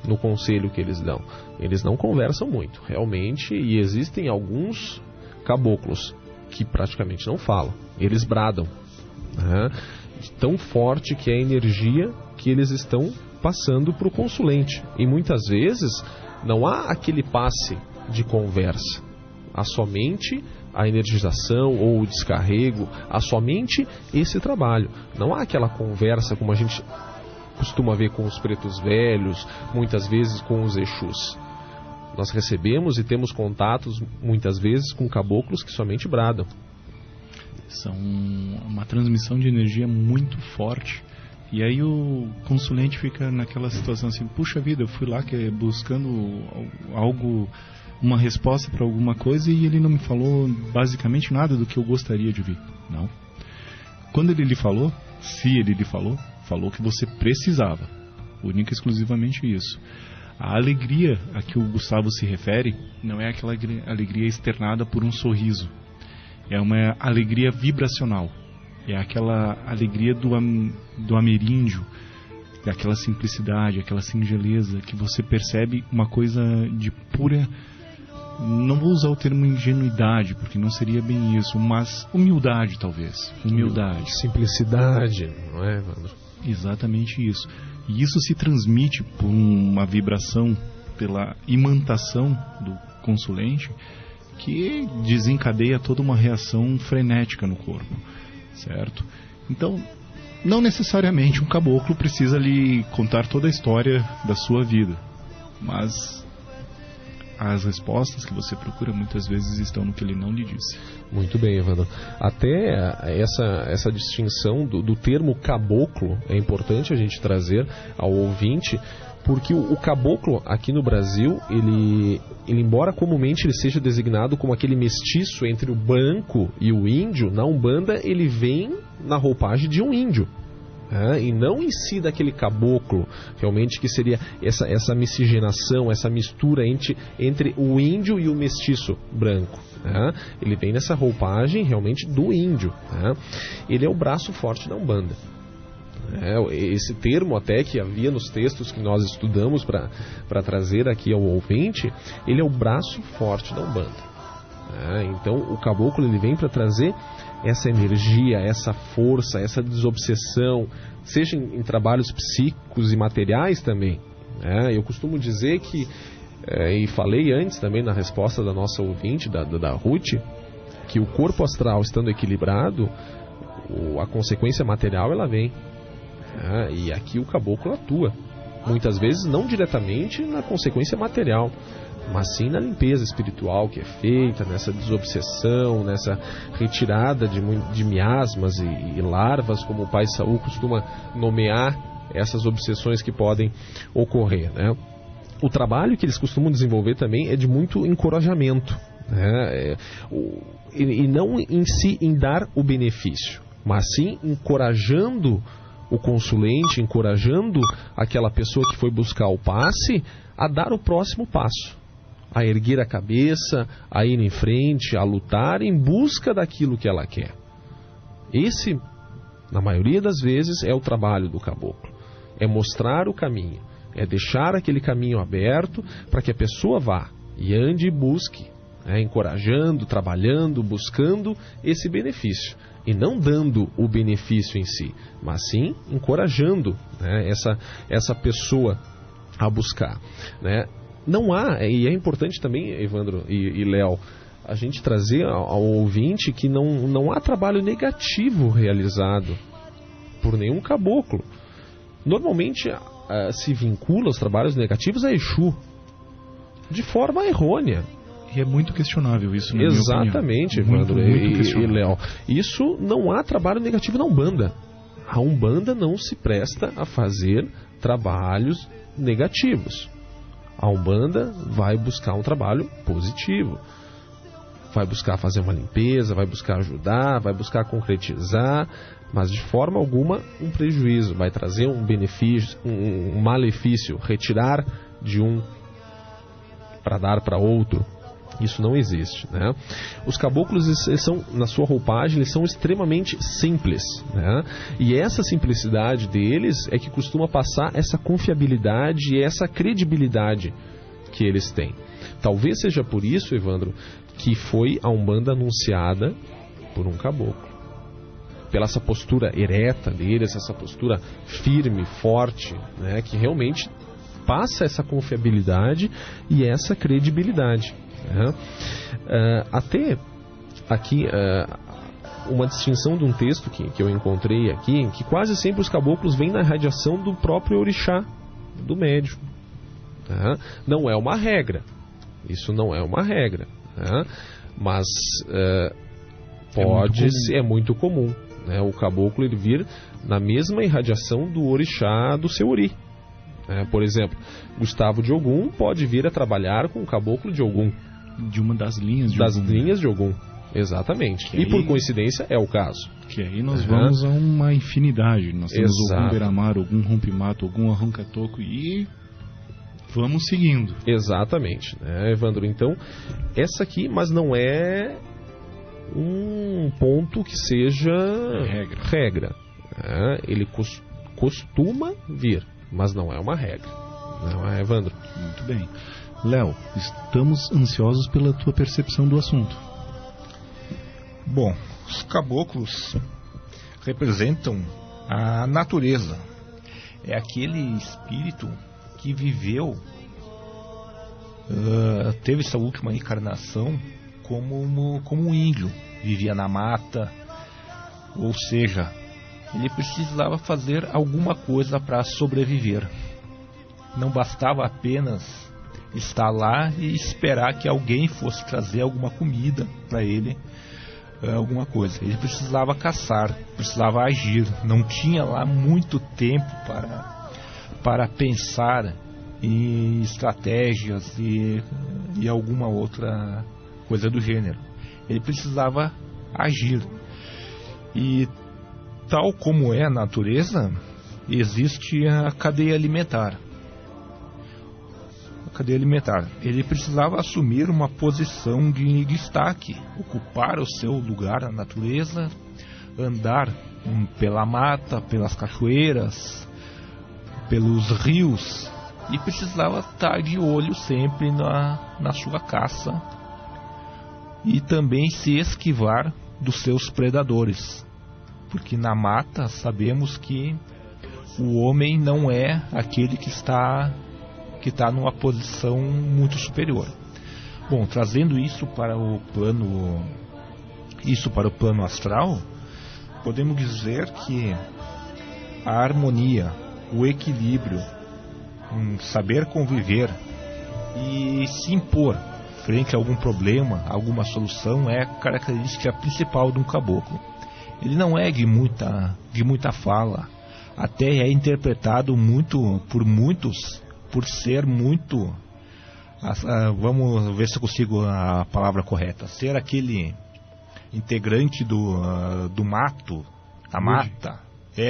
[SPEAKER 2] no conselho que eles dão. Eles não conversam muito, realmente, e existem alguns caboclos que praticamente não falam, eles bradam. Né? Tão forte que é a energia que eles estão passando para o consulente. E muitas vezes não há aquele passe de conversa, há somente a energização ou o descarrego, há somente esse trabalho. Não há aquela conversa como a gente costuma ver com os pretos velhos, muitas vezes com os Exus. Nós recebemos e temos contatos muitas vezes com caboclos que somente bradam.
[SPEAKER 1] São uma transmissão de energia muito forte. E aí o consulente fica naquela situação assim, puxa vida, eu fui lá buscando algo, uma resposta para alguma coisa e ele não me falou basicamente nada do que eu gostaria de ouvir. Não. Quando ele lhe falou, se ele lhe falou que você precisava. Única e exclusivamente isso. A alegria a que o Gustavo se refere não é aquela alegria externada por um sorriso. É uma alegria vibracional. É aquela alegria do ameríndio, aquela simplicidade, aquela singeleza, que você percebe uma coisa de pura... Não vou usar o termo ingenuidade, porque não seria bem isso, mas humildade, talvez. Humildade.
[SPEAKER 2] Simplicidade, não é, Evandro?
[SPEAKER 1] Exatamente isso. E isso se transmite por uma vibração, pela imantação do consulente, que desencadeia toda uma reação frenética no corpo, certo? Então, não necessariamente um caboclo precisa lhe contar toda a história da sua vida, mas as respostas que você procura muitas vezes estão no que ele não lhe disse.
[SPEAKER 2] Muito bem, Evandro. Até essa distinção do termo caboclo é importante a gente trazer ao ouvinte, porque o caboclo aqui no Brasil, ele embora comumente ele seja designado como aquele mestiço entre o branco e o índio, na Umbanda ele vem na roupagem de um índio. E não em si daquele caboclo, realmente, que seria essa miscigenação, essa mistura entre o índio e o mestiço branco. Ele vem nessa roupagem realmente do índio. Ele é o braço forte da Umbanda. Esse termo até que havia nos textos que nós estudamos para trazer aqui ao ouvinte, ele é o braço forte da Umbanda. Então o caboclo ele vem para trazer essa energia, essa força, essa desobsessão, seja em trabalhos psíquicos e materiais também. Eu costumo dizer que, e falei antes também na resposta da nossa ouvinte, da Ruth, que o corpo astral estando equilibrado, a consequência material ela vem. E aqui o caboclo atua, muitas vezes não diretamente na consequência material, mas sim na limpeza espiritual que é feita, nessa desobsessão, nessa retirada de miasmas e larvas, como o pai Saul costuma nomear essas obsessões que podem ocorrer. O trabalho que eles costumam desenvolver também é de muito encorajamento, e não em si em dar o benefício, mas sim encorajando o consulente, encorajando aquela pessoa que foi buscar o passe a dar o próximo passo, a erguer a cabeça, a ir em frente, a lutar em busca daquilo que ela quer. Esse, na maioria das vezes, é o trabalho do caboclo. É mostrar o caminho, é deixar aquele caminho aberto para que a pessoa vá e ande e busque, encorajando, trabalhando, buscando esse benefício. E não dando o benefício em si, mas sim encorajando, essa pessoa a buscar. Não há, e é importante também, Evandro e Léo, a gente trazer ao ouvinte que não há trabalho negativo realizado por nenhum caboclo. Normalmente se vincula os trabalhos negativos a Exu, de forma errônea.
[SPEAKER 1] E é muito questionável isso, na
[SPEAKER 2] Exatamente,
[SPEAKER 1] minha
[SPEAKER 2] Evandro
[SPEAKER 1] muito
[SPEAKER 2] e Léo. Isso não há trabalho negativo na Umbanda. A Umbanda não se presta a fazer trabalhos negativos. A Umbanda vai buscar um trabalho positivo. Vai buscar fazer uma limpeza, vai buscar ajudar, vai buscar concretizar, mas de forma alguma um prejuízo. Vai trazer um benefício, um malefício, retirar de um para dar para outro. Isso não existe, Os caboclos, eles são, na sua roupagem, eles são extremamente simples, E essa simplicidade deles é que costuma passar essa confiabilidade e essa credibilidade que eles têm. Talvez seja por isso, Evandro, que foi a Umbanda anunciada por um caboclo. Pela essa postura ereta deles, essa postura firme, forte, que realmente passa essa confiabilidade e essa credibilidade. Até aqui uma distinção de um texto que eu encontrei aqui, que quase sempre os caboclos vêm na radiação do próprio orixá, do médium. Não é uma regra, isso não é uma regra, mas é muito comum, o caboclo ele vir na mesma irradiação do orixá do seu ori. Por exemplo, Gustavo de Ogum pode vir a trabalhar com o caboclo de Ogum.
[SPEAKER 1] De uma das linhas de
[SPEAKER 2] Ogum. Das
[SPEAKER 1] Ogum.
[SPEAKER 2] linhas de Ogum, exatamente. E por coincidência é o caso.
[SPEAKER 1] Que aí nós vamos a uma infinidade. Nós temos Ogum Beramar, Ogum Rompimato, Ogum Arrancatoco e vamos seguindo.
[SPEAKER 2] Exatamente, Evandro? Então, essa aqui, mas não é um ponto que seja regra. Ele costuma vir, mas não é uma regra. Não é, Evandro?
[SPEAKER 1] Muito bem. Léo, estamos ansiosos pela tua percepção do assunto.
[SPEAKER 3] Bom, os caboclos representam a natureza. É aquele espírito que viveu, teve essa última encarnação como um índio. Vivia na mata, ou seja, ele precisava fazer alguma coisa para sobreviver. Não bastava apenas estar lá e esperar que alguém fosse trazer alguma comida para ele, alguma coisa. Ele precisava caçar, precisava agir. Não tinha lá muito tempo para pensar em estratégias e alguma outra coisa do gênero. Ele precisava agir. E tal como é a natureza, existe a cadeia alimentar. Ele precisava assumir uma posição de destaque, ocupar o seu lugar na natureza, andar pela mata, pelas cachoeiras, pelos rios, e precisava estar de olho sempre na sua caça e também se esquivar dos seus predadores, porque na mata sabemos que o homem não é aquele que está numa posição muito superior. Bom, trazendo isso para o plano astral, podemos dizer que a harmonia, o equilíbrio, saber conviver e se impor frente a algum problema, alguma solução, é a característica principal de um caboclo. Ele não é de muita fala, até é interpretado por muitos por ser muito, vamos ver se eu consigo a palavra correta, ser aquele integrante do mato, da mata,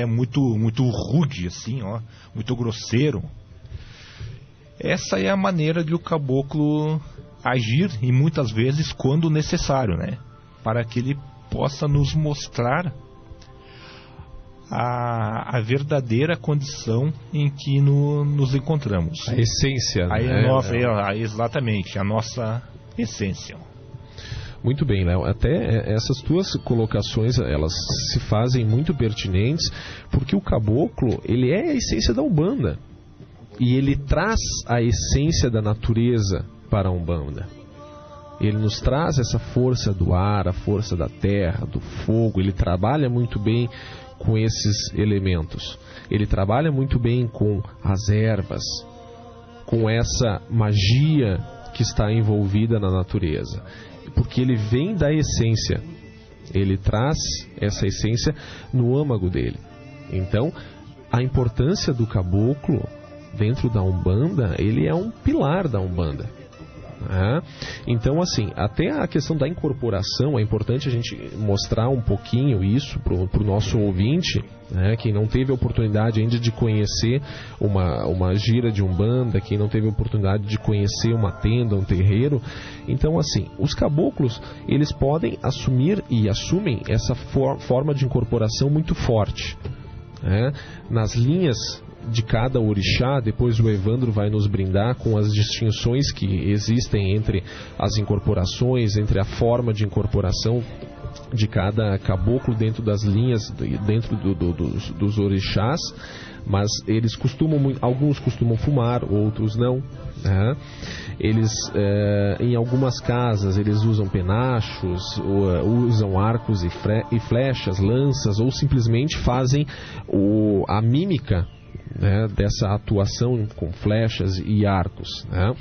[SPEAKER 3] muito rude, assim, ó, muito grosseiro. Essa é a maneira de o caboclo agir, e muitas vezes quando necessário, né? Para que ele possa nos mostrar a verdadeira condição em que nos encontramos.
[SPEAKER 2] A essência,
[SPEAKER 3] Exatamente, a nossa essência.
[SPEAKER 2] Muito bem, Léo. Até essas tuas colocações, elas se fazem muito pertinentes, porque o caboclo, ele é a essência da Umbanda. E ele traz a essência da natureza para a Umbanda. Ele nos traz essa força do ar, a força da terra, do fogo. Ele trabalha muito bem com esses elementos. Ele trabalha muito bem com as ervas, com essa magia que está envolvida na natureza. Porque ele vem da essência. Ele traz essa essência no âmago dele. Então, a importância do caboclo dentro da Umbanda, ele é um pilar da Umbanda. Então, assim, até a questão da incorporação, é importante a gente mostrar um pouquinho isso para o nosso ouvinte, né, quem não teve a oportunidade ainda de conhecer uma gira de Umbanda, quem não teve a oportunidade de conhecer uma tenda, um terreiro. Então, assim, os caboclos, eles podem assumir e assumem essa forma de incorporação muito forte, né, nas linhas de cada orixá. Depois o Evandro vai nos brindar com as distinções que existem entre as incorporações, entre a forma de incorporação de cada caboclo dentro das linhas, dentro dos orixás. Mas eles alguns costumam fumar, outros não, né? Eles, em algumas casas, eles usam penachos, usam arcos e flechas, lanças, ou simplesmente fazem a mímica, né, dessa atuação com flechas e arcos, né?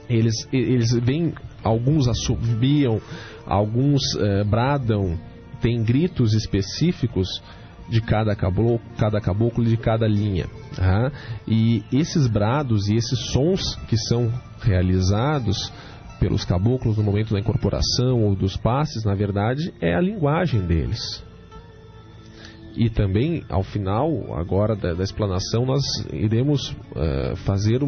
[SPEAKER 2] Eles vêm, alguns assobiam, alguns bradam, tem gritos específicos de cada caboclo, de cada linha, né? E esses brados e esses sons que são realizados pelos caboclos no momento da incorporação ou dos passes, na verdade, é a linguagem deles. E também, ao final, agora da explanação, nós iremos fazer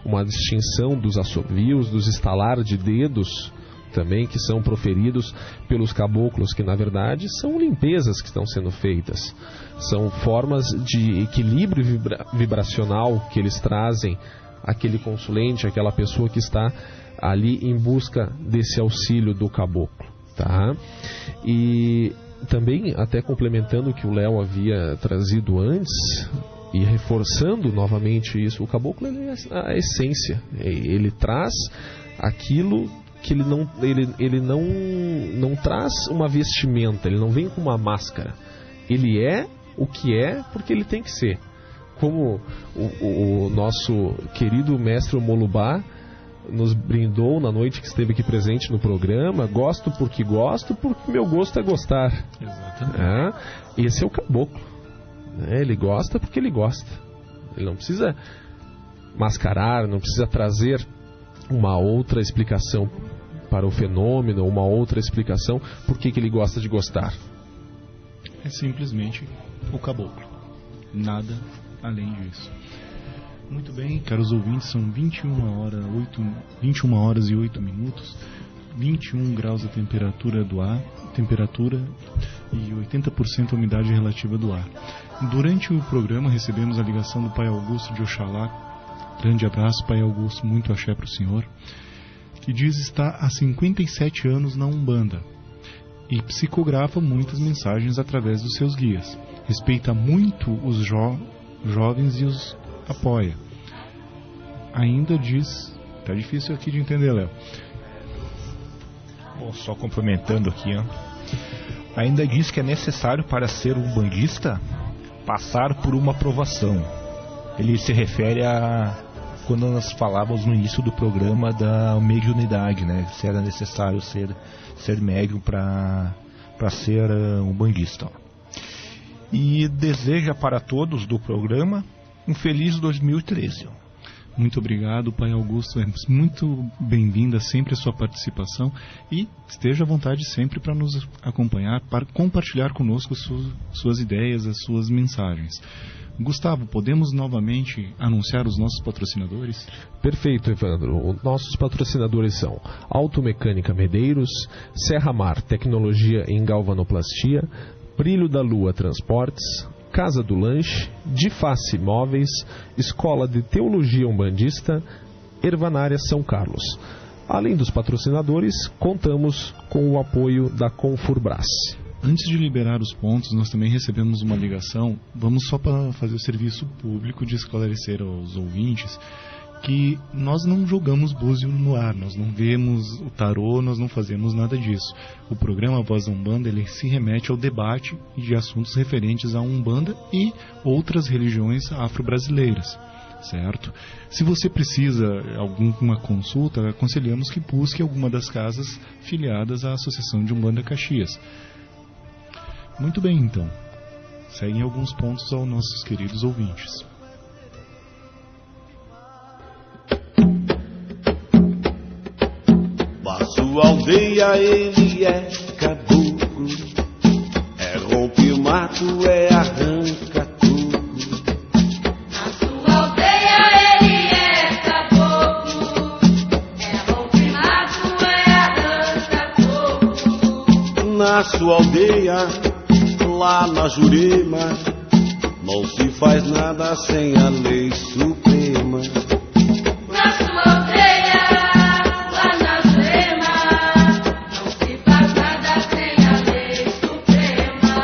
[SPEAKER 2] uma distinção dos assovios, dos estalar de dedos também, que são proferidos pelos caboclos, que na verdade são limpezas que estão sendo feitas. São formas de equilíbrio vibracional que eles trazem àquele consulente, àquela pessoa que está ali em busca desse auxílio do caboclo, tá? E também, até complementando o que o Léo havia trazido antes e reforçando novamente isso, o caboclo, ele é a essência. Ele traz aquilo que ele não traz uma vestimenta, ele não vem com uma máscara. Ele é o que é porque ele tem que ser. Como o nosso querido mestre Molubá nos brindou na noite que esteve aqui presente no programa: gosto porque meu gosto é gostar.
[SPEAKER 1] Exatamente.
[SPEAKER 2] Esse é o caboclo, né? Ele gosta porque ele gosta. Ele não precisa mascarar, não precisa trazer uma outra explicação para o fenômeno, uma outra explicação por que ele gosta de gostar.
[SPEAKER 1] É simplesmente o caboclo, nada além disso. Muito bem, caros ouvintes, são 21 horas e 8 minutos, 21 graus a temperatura do ar, e 80% a umidade relativa do ar. Durante o programa recebemos a ligação do Pai Augusto de Oxalá. Grande abraço, Pai Augusto, muito axé para o senhor, que diz estar há 57 anos na Umbanda e psicografa muitas mensagens através dos seus guias. Respeita muito os jovens e os apoia. Ainda diz... Tá difícil aqui de entender, Léo.
[SPEAKER 3] Bom, só complementando aqui, ó. Ainda diz que é necessário, para ser um bandista, passar por uma provação. Ele se refere a quando nós falávamos no início do programa da mediunidade, né? Se era necessário ser médium para ser um bandista. E deseja para todos do programa um feliz 2013.
[SPEAKER 1] Muito obrigado, Pai Augusto. É muito bem-vinda sempre a sua participação e esteja à vontade sempre para nos acompanhar, para compartilhar conosco suas ideias, as suas mensagens. Gustavo, podemos novamente anunciar os nossos patrocinadores?
[SPEAKER 2] Perfeito, Evandro. Nossos patrocinadores são Automecânica Medeiros, Serra Mar Tecnologia em Galvanoplastia, Brilho da Lua Transportes, Casa do Lanche, De Face Móveis, Escola de Teologia Umbandista, Ervanária São Carlos. Além dos patrocinadores, contamos com o apoio da Confurbras.
[SPEAKER 1] Antes de liberar os pontos, nós também recebemos uma ligação. Vamos só para fazer o serviço público de esclarecer aos ouvintes que nós não jogamos búzio no ar, nós não vemos o tarô, nós não fazemos nada disso. O programa Voz da Umbanda, ele se remete ao debate de assuntos referentes à Umbanda e outras religiões afro-brasileiras, certo? Se você precisa de alguma consulta, aconselhamos que busque alguma das casas filiadas à Associação de Umbanda Caxias. Muito bem, então. Seguem alguns pontos aos nossos queridos ouvintes.
[SPEAKER 5] Na sua aldeia ele é caboclo, é rompe mato, é arranca tudo.
[SPEAKER 6] Na sua aldeia ele é caboclo, é rompe mato, é arranca fogo.
[SPEAKER 5] Na sua aldeia, lá na Jurema, não se faz nada sem a lei suprema.
[SPEAKER 6] Na sua aldeia, lá na Jurema, não se faz nada sem a lei suprema.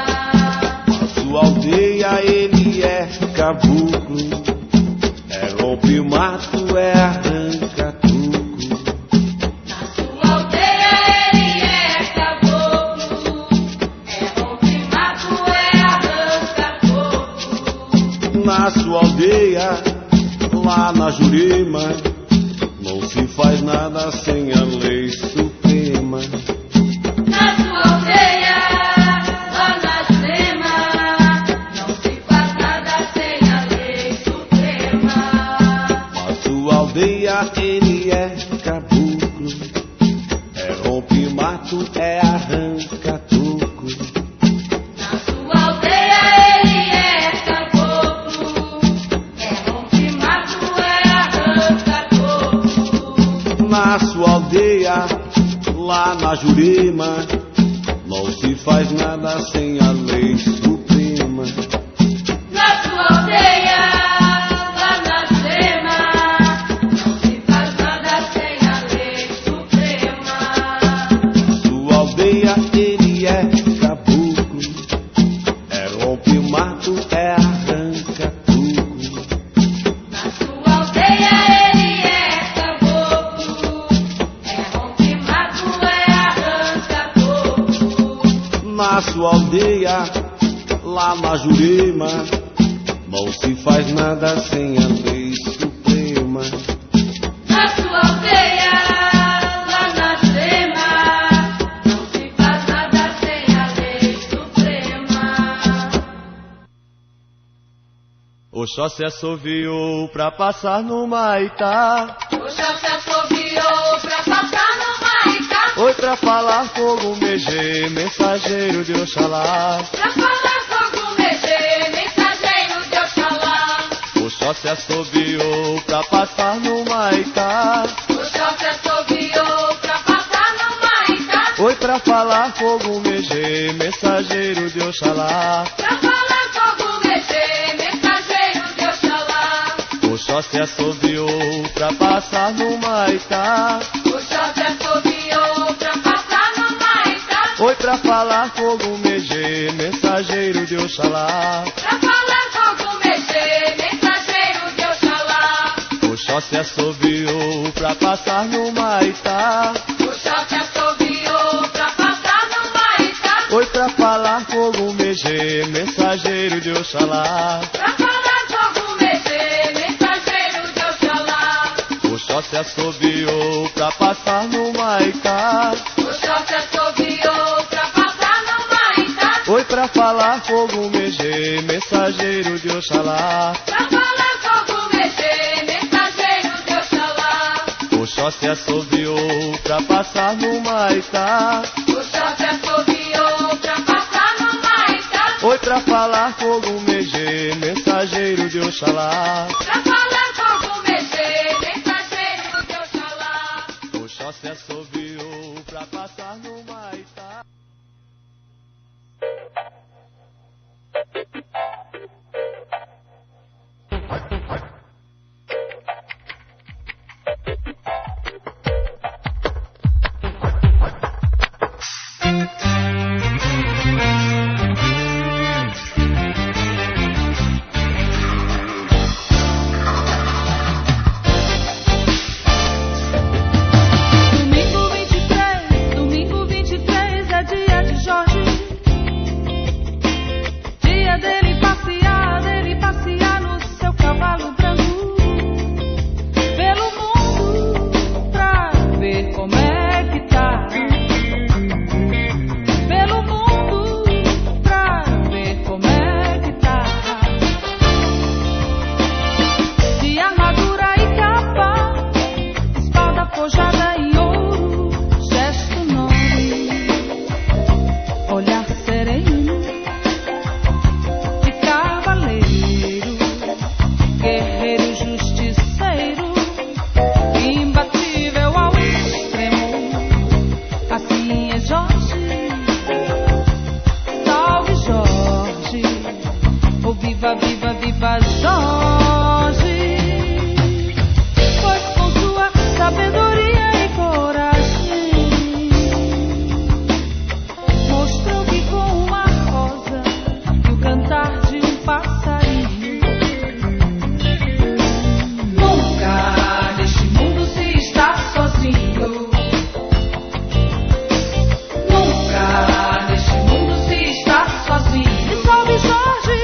[SPEAKER 5] Na sua aldeia ele é caboclo, é rompe mato, é arranca tudo.
[SPEAKER 6] Na sua aldeia ele é caboclo, é rompe mato, é arranca fogo.
[SPEAKER 5] Na sua aldeia, lá na Jurema, não se faz nada sem a lei suprema.
[SPEAKER 6] Na sua aldeia, lá na Jurema, não se faz nada sem a lei suprema.
[SPEAKER 5] Na sua aldeia ele é caboclo, é rompe mato, é arranca toco.
[SPEAKER 6] Na sua aldeia ele é caboclo, é rompe mato, é arranca fogo.
[SPEAKER 5] Na sua aldeia, lá na Jurema, não se faz nada sem a lei suprema.
[SPEAKER 6] Na sua aldeia, lá na Jurema, não se faz nada sem a lei suprema.
[SPEAKER 5] Na sua aldeia ele é caboclo, é rompe mato, é arranca tudo.
[SPEAKER 6] Na sua aldeia ele é caboclo, é rompe mato, é arranca fogo.
[SPEAKER 5] Na sua aldeia, lá na Jurema, não se faz nada sem a lei suprema.
[SPEAKER 6] Na sua aldeia, lá na Jurema, não se faz nada sem a lei suprema.
[SPEAKER 7] Oxóssi assoviou pra passar no Maitá.
[SPEAKER 6] Oxóssi assobiou pra passar no Maitá,
[SPEAKER 7] Oi pra falar fogo Megê, mensageiro de Oxalá.
[SPEAKER 6] pra falar fogo Megê, mensageiro de Oxalá.
[SPEAKER 7] Oxóssi assoviou pra passar no Maitá.
[SPEAKER 6] Oxóssi assobiou pra passar no Maitá,
[SPEAKER 7] Oi pra falar fogo Megê, mensageiro de Oxalá.
[SPEAKER 6] pra falar fogo Megê, mensageiro de Oxalá.
[SPEAKER 7] Oxóssi assoviou pra passar no Maitá.
[SPEAKER 6] Oxóssi assobiou pra passar no Maitá,
[SPEAKER 7] Oi pra falar fogo Megê, mensageiro de Oxalá.
[SPEAKER 6] pra falar fogo Megê, mensageiro de Oxalá.
[SPEAKER 7] Oxóssi assoviou pra passar no Maitá.
[SPEAKER 6] Oxóssi assobiou pra passar no Maitá,
[SPEAKER 7] Oi pra falar fogo Megê, mensageiro de Oxalá.
[SPEAKER 6] pra falar fogo Megê, mensageiro de Oxalá.
[SPEAKER 7] Oxóssi assoviou pra passar no Maitá.
[SPEAKER 6] Oxóssi assobiou pra passar no Maitá,
[SPEAKER 7] Oi pra falar fogo Megê, mensageiro de Oxalá.
[SPEAKER 6] pra falar fogo Megê, mensageiro
[SPEAKER 7] Oxóssi assobiou pra passar no Maitá.
[SPEAKER 6] Oxóssi assobiou pra passar no Maitá.
[SPEAKER 7] Oi, pra falar fogo Megê, mensageiro de Oxalá.
[SPEAKER 6] Pra falar fogo Megê, mensageiro de Oxalá.
[SPEAKER 7] Oxóssi assobiou pra passar no Maitá.
[SPEAKER 6] Domingo 23 é dia de Jorge. Dia dele passear no seu cavalo branco pelo mundo pra ver como é que tá. Pelo mundo pra ver como é que tá. De armadura e capa, espada forjada em ouro, gesto nobre, olhar sereno de cavaleiro, guerreiro justiceiro, imbatível ao extremo. Assim é Jorge, salve Jorge, oh viva, viva, viva Jorge, pois com sua sabedoria e coragem mostrou que com uma rosa e o cantar de um passarinho nunca neste mundo se está sozinho. Nunca neste mundo se está sozinho. E salve Jorge,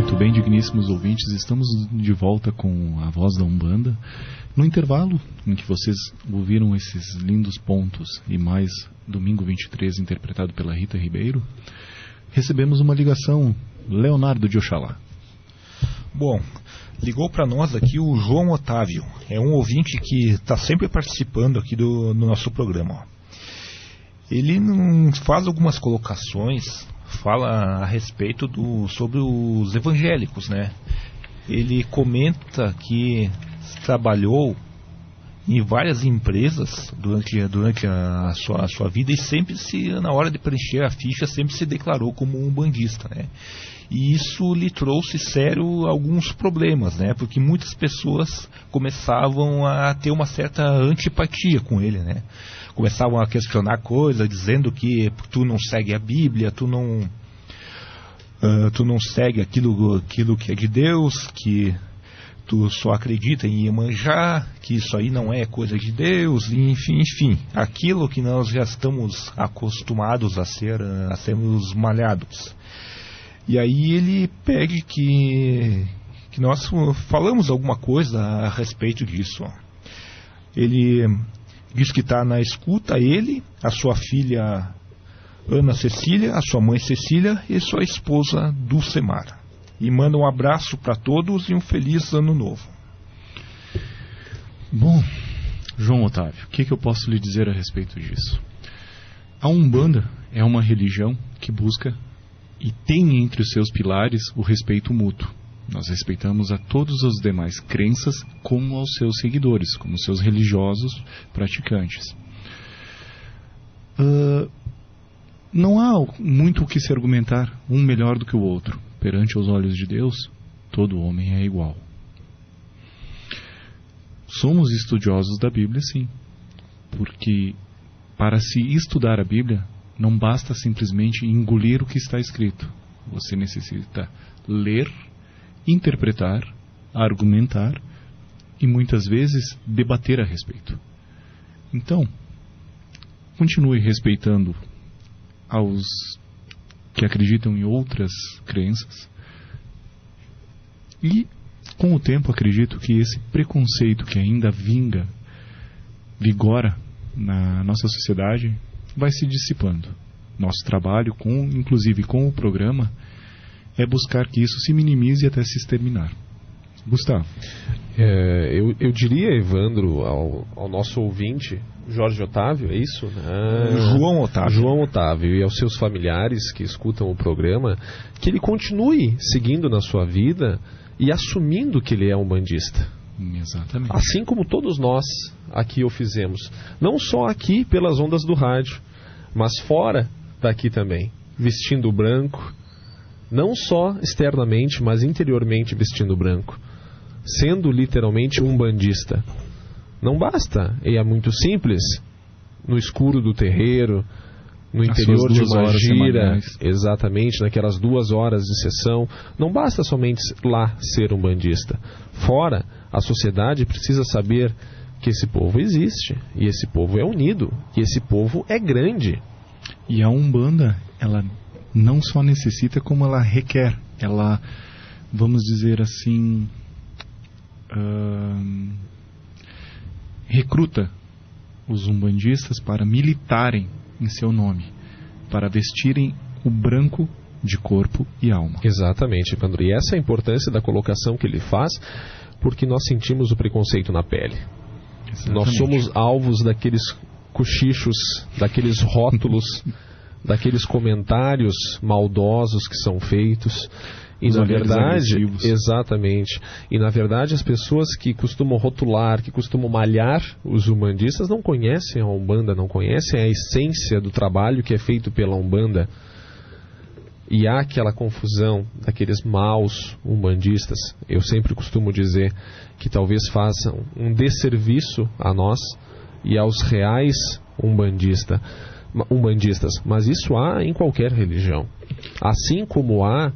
[SPEAKER 1] Muito bem, digníssimos ouvintes, estamos de volta com a Voz da Umbanda. No intervalo em que vocês ouviram esses lindos pontos e mais Domingo 23 interpretado pela Rita Ribeiro, recebemos uma ligação. Leonardo de Oxalá.
[SPEAKER 3] Bom, ligou para nós aqui o João Otávio. É um ouvinte que está sempre participando aqui do nosso programa. Ele faz algumas colocações, fala a respeito sobre os evangélicos, né? Ele comenta que trabalhou em várias empresas durante a sua vida e sempre na hora de preencher a ficha, sempre se declarou como um umbandista, né? E isso lhe trouxe alguns problemas, né? Porque muitas pessoas começavam a ter uma certa antipatia com ele, né? Começavam a questionar coisas, dizendo que tu não segue a Bíblia, tu não segue aquilo que é de Deus, que tu só acredita em Iemanjá, que isso aí não é coisa de Deus, enfim, aquilo que nós já estamos acostumados a sermos malhados. E aí ele pede que nós falamos alguma coisa a respeito disso. Ele diz que está na escuta, ele, a sua filha Ana Cecília, a sua mãe Cecília e sua esposa Dulcemara. E manda um abraço para todos e um feliz ano novo.
[SPEAKER 1] Bom, João Otávio, o que eu posso lhe dizer a respeito disso? A Umbanda é uma religião que busca e tem entre os seus pilares o respeito mútuo. Nós respeitamos a todas as demais crenças como aos seus seguidores, como seus religiosos praticantes. Não há muito o que se argumentar, um melhor do que o outro. Perante os olhos de Deus, todo homem é igual. Somos estudiosos da Bíblia, sim. Porque para se estudar a Bíblia, não basta simplesmente engolir o que está escrito. Você necessita ler, interpretar, argumentar e muitas vezes debater a respeito. Então, continue respeitando aos que acreditam em outras crenças. E, com o tempo, acredito que esse preconceito que ainda vigora na nossa sociedade, vai se dissipando. Nosso trabalho, inclusive com o programa, é buscar que isso se minimize até se exterminar. Gustavo.
[SPEAKER 2] Eu diria, Evandro, ao nosso ouvinte, Jorge Otávio, é isso? João Otávio e aos seus familiares que escutam o programa, que ele continue seguindo na sua vida e assumindo que ele é umbandista.
[SPEAKER 1] Exatamente.
[SPEAKER 2] Assim como todos nós aqui o fizemos. Não só aqui pelas ondas do rádio, mas fora daqui também. Vestindo branco. Não só externamente, mas interiormente vestindo branco. Sendo literalmente umbandista. Não basta, e é muito simples, no escuro do terreiro, no interior de uma gira, exatamente, naquelas 2 horas de sessão, não basta somente lá ser umbandista. Fora, a sociedade precisa saber que esse povo existe, e esse povo é unido, e esse povo é grande.
[SPEAKER 1] E a Umbanda, ela não só necessita, como ela requer, ela, vamos dizer assim, recruta os umbandistas para militarem em seu nome, para vestirem o branco de corpo e alma.
[SPEAKER 2] Exatamente, Evandro. E essa é a importância da colocação que ele faz, porque nós sentimos o preconceito na pele. Exatamente. Nós somos alvos daqueles cochichos, daqueles rótulos, daqueles comentários maldosos que são feitos. E na verdade, exatamente. E na verdade as pessoas que costumam rotular, que costumam malhar os umbandistas não conhecem a Umbanda, não conhecem a essência do trabalho que é feito pela Umbanda. E há aquela confusão daqueles maus umbandistas. Eu sempre costumo dizer que talvez façam um desserviço a nós e aos reais umbandistas. Mas isso há em qualquer religião. Assim como há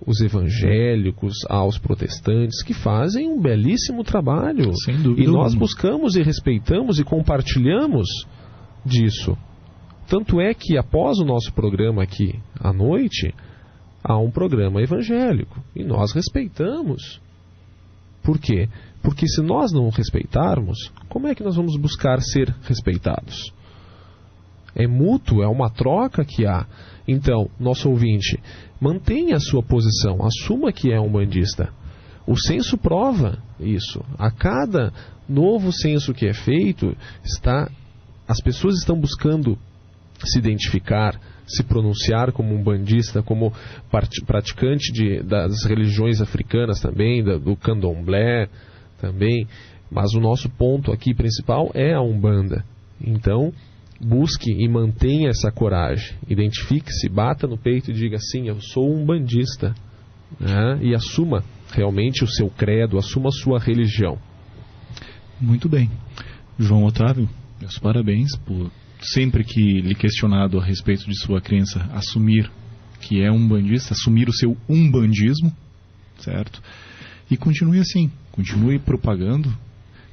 [SPEAKER 2] os evangélicos, aos protestantes, que fazem um belíssimo trabalho.
[SPEAKER 1] Sem dúvida.
[SPEAKER 2] E nós buscamos e respeitamos e compartilhamos disso. Tanto é que após o nosso programa aqui à noite, a um programa evangélico. E nós respeitamos. Por quê? Porque se nós não respeitarmos, como é que nós vamos buscar ser respeitados? É mútuo, é uma troca que há. Então, nosso ouvinte, mantenha a sua posição, assuma que é um bandista. O censo prova isso. A cada novo censo que é feito, as pessoas estão buscando se identificar, se pronunciar como um bandista, como praticante das religiões africanas também, do candomblé também. Mas o nosso ponto aqui principal é a Umbanda. Então, busque e mantenha essa coragem. Identifique-se, bata no peito e diga assim: eu sou um bandista. Né? E assuma realmente o seu credo, assuma a sua religião.
[SPEAKER 1] Muito bem. João Otávio, meus parabéns por, sempre que lhe questionado a respeito de sua crença, assumir que é um bandista, assumir o seu umbandismo, certo? E continue assim, continue propagando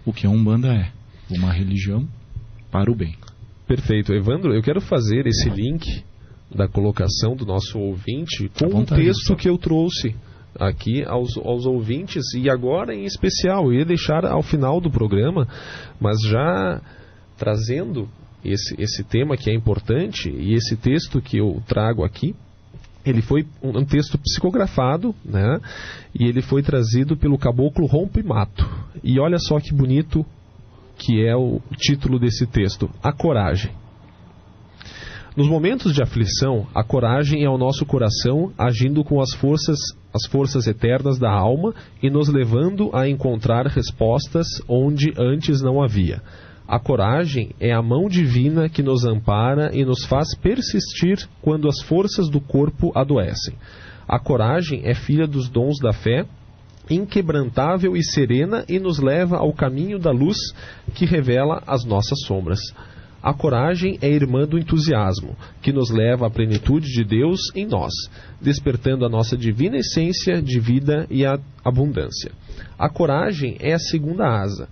[SPEAKER 1] o que a Umbanda é, uma religião para o bem.
[SPEAKER 2] Perfeito. Evandro, eu quero fazer esse link da colocação do nosso ouvinte com um texto que eu trouxe aqui aos ouvintes, e agora em especial, eu ia deixar ao final do programa, mas já trazendo esse tema que é importante, e esse texto que eu trago aqui, ele foi um texto psicografado, né? E ele foi trazido pelo caboclo Rompe-Mato. E olha só que bonito que é o título desse texto: A Coragem. Nos momentos de aflição, a coragem é o nosso coração agindo com as forças eternas da alma e nos levando a encontrar respostas onde antes não havia. A coragem é a mão divina que nos ampara e nos faz persistir quando as forças do corpo adoecem. A coragem é filha dos dons da fé, inquebrantável e serena, e nos leva ao caminho da luz que revela as nossas sombras. A coragem é irmã do entusiasmo, que nos leva à plenitude de Deus em nós, despertando a nossa divina essência de vida e a abundância. A coragem é a segunda asa,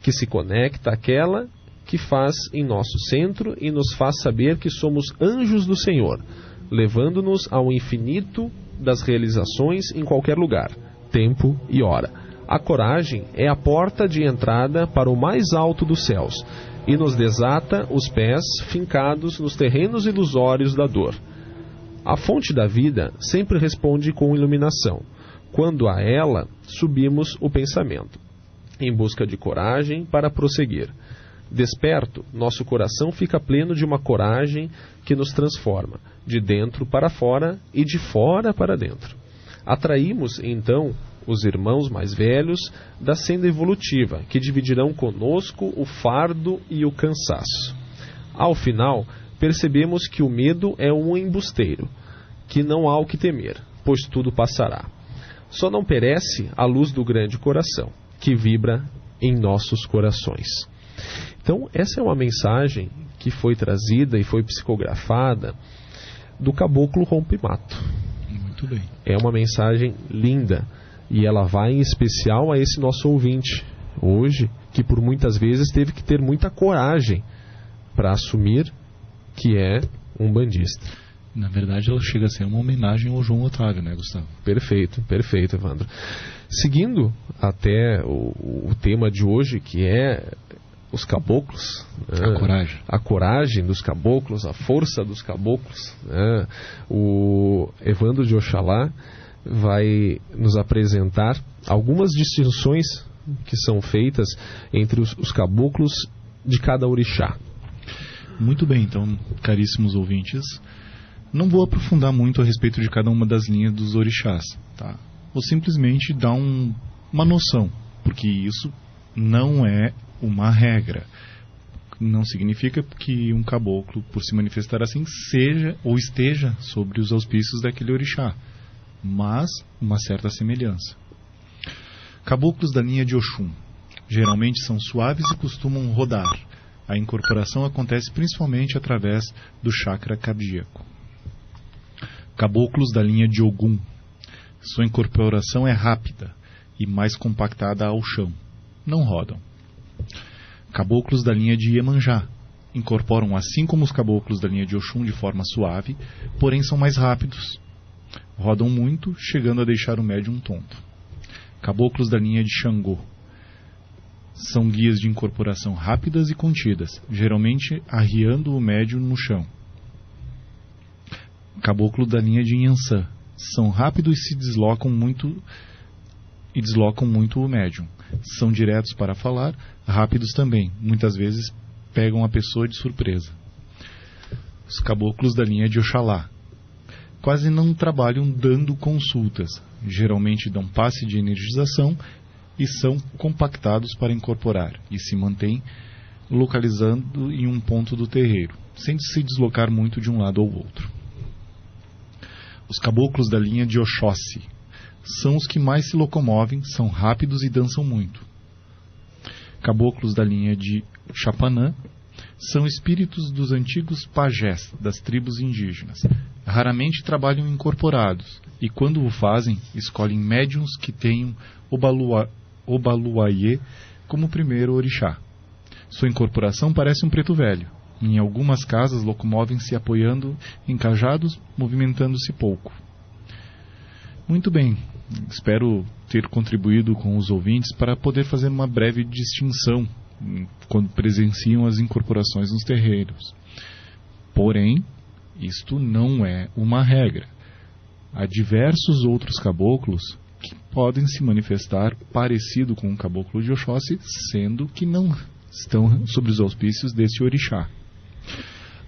[SPEAKER 2] que se conecta àquela que faz em nosso centro e nos faz saber que somos anjos do Senhor, levando-nos ao infinito das realizações em qualquer lugar, tempo e hora. A coragem é a porta de entrada para o mais alto dos céus e nos desata os pés fincados nos terrenos ilusórios da dor. A fonte da vida sempre responde com iluminação, quando a ela subimos o pensamento, em busca de coragem para prosseguir. Desperto, nosso coração fica pleno de uma coragem que nos transforma, de dentro para fora e de fora para dentro. Atraímos, então, os irmãos mais velhos da senda evolutiva, que dividirão conosco o fardo e o cansaço. Ao final, percebemos que o medo é um embusteiro, que não há o que temer, pois tudo passará. Só não perece a luz do grande coração, que vibra em nossos corações. Então, essa é uma mensagem que foi trazida e foi psicografada do caboclo Rompe-Mato.
[SPEAKER 1] Muito bem.
[SPEAKER 2] É uma mensagem linda, e ela vai em especial a esse nosso ouvinte hoje, que por muitas vezes teve que ter muita coragem para assumir que é um bandista.
[SPEAKER 1] Na verdade, ela chega a ser uma homenagem ao João Otávio, né, Gustavo?
[SPEAKER 2] Perfeito, perfeito, Evandro. Seguindo até o tema de hoje, que é os caboclos,
[SPEAKER 1] a coragem.
[SPEAKER 2] A coragem dos caboclos, a força dos caboclos, né? O Evandro de Oxalá vai nos apresentar algumas distinções que são feitas entre os caboclos de cada orixá.
[SPEAKER 1] Muito bem, então, caríssimos ouvintes, não vou aprofundar muito a respeito de cada uma das linhas dos orixás, tá? Vou simplesmente dar uma noção, porque isso não é uma regra. Não significa que um caboclo, por se manifestar assim, seja ou esteja sobre os auspícios daquele orixá, mas uma certa semelhança. Caboclos da linha de Oxum geralmente são suaves e costumam rodar. A incorporação acontece principalmente através do chakra cardíaco. Caboclos da linha de Ogum. Sua incorporação é rápida e mais compactada ao chão. Não rodam. Caboclos da linha de Iemanjá. Incorporam assim como os caboclos da linha de Oxum de forma suave, porém são mais rápidos. Rodam muito, chegando a deixar o médium tonto. Caboclos da linha de Xangô. São guias de incorporação rápidas e contidas, geralmente arriando o médium no chão. Caboclo da linha de Inhansã. São rápidos e deslocam muito o médium. São diretos para falar, rápidos também. Muitas vezes pegam a pessoa de surpresa. Os caboclos da linha de Oxalá. Quase não trabalham dando consultas. Geralmente dão passe de energização e são compactados para incorporar e se mantêm localizando em um ponto do terreiro, sem se deslocar muito de um lado ao outro. Os caboclos da linha de Oxóssi são os que mais se locomovem, são rápidos e dançam muito. Caboclos da linha de Chapanã são espíritos dos antigos pajés das tribos indígenas. Raramente trabalham incorporados e, quando o fazem, escolhem médiuns que tenham Obaluayê como primeiro orixá. Sua incorporação parece um preto velho. Em algumas casas locomovem-se apoiando em cajados, movimentando-se pouco. Muito bem, espero ter contribuído com os ouvintes para poder fazer uma breve distinção quando presenciam as incorporações nos terreiros. Porém, isto não é uma regra. Há diversos outros caboclos que podem se manifestar parecido com o caboclo de Oxóssi, sendo que não estão sob os auspícios deste orixá.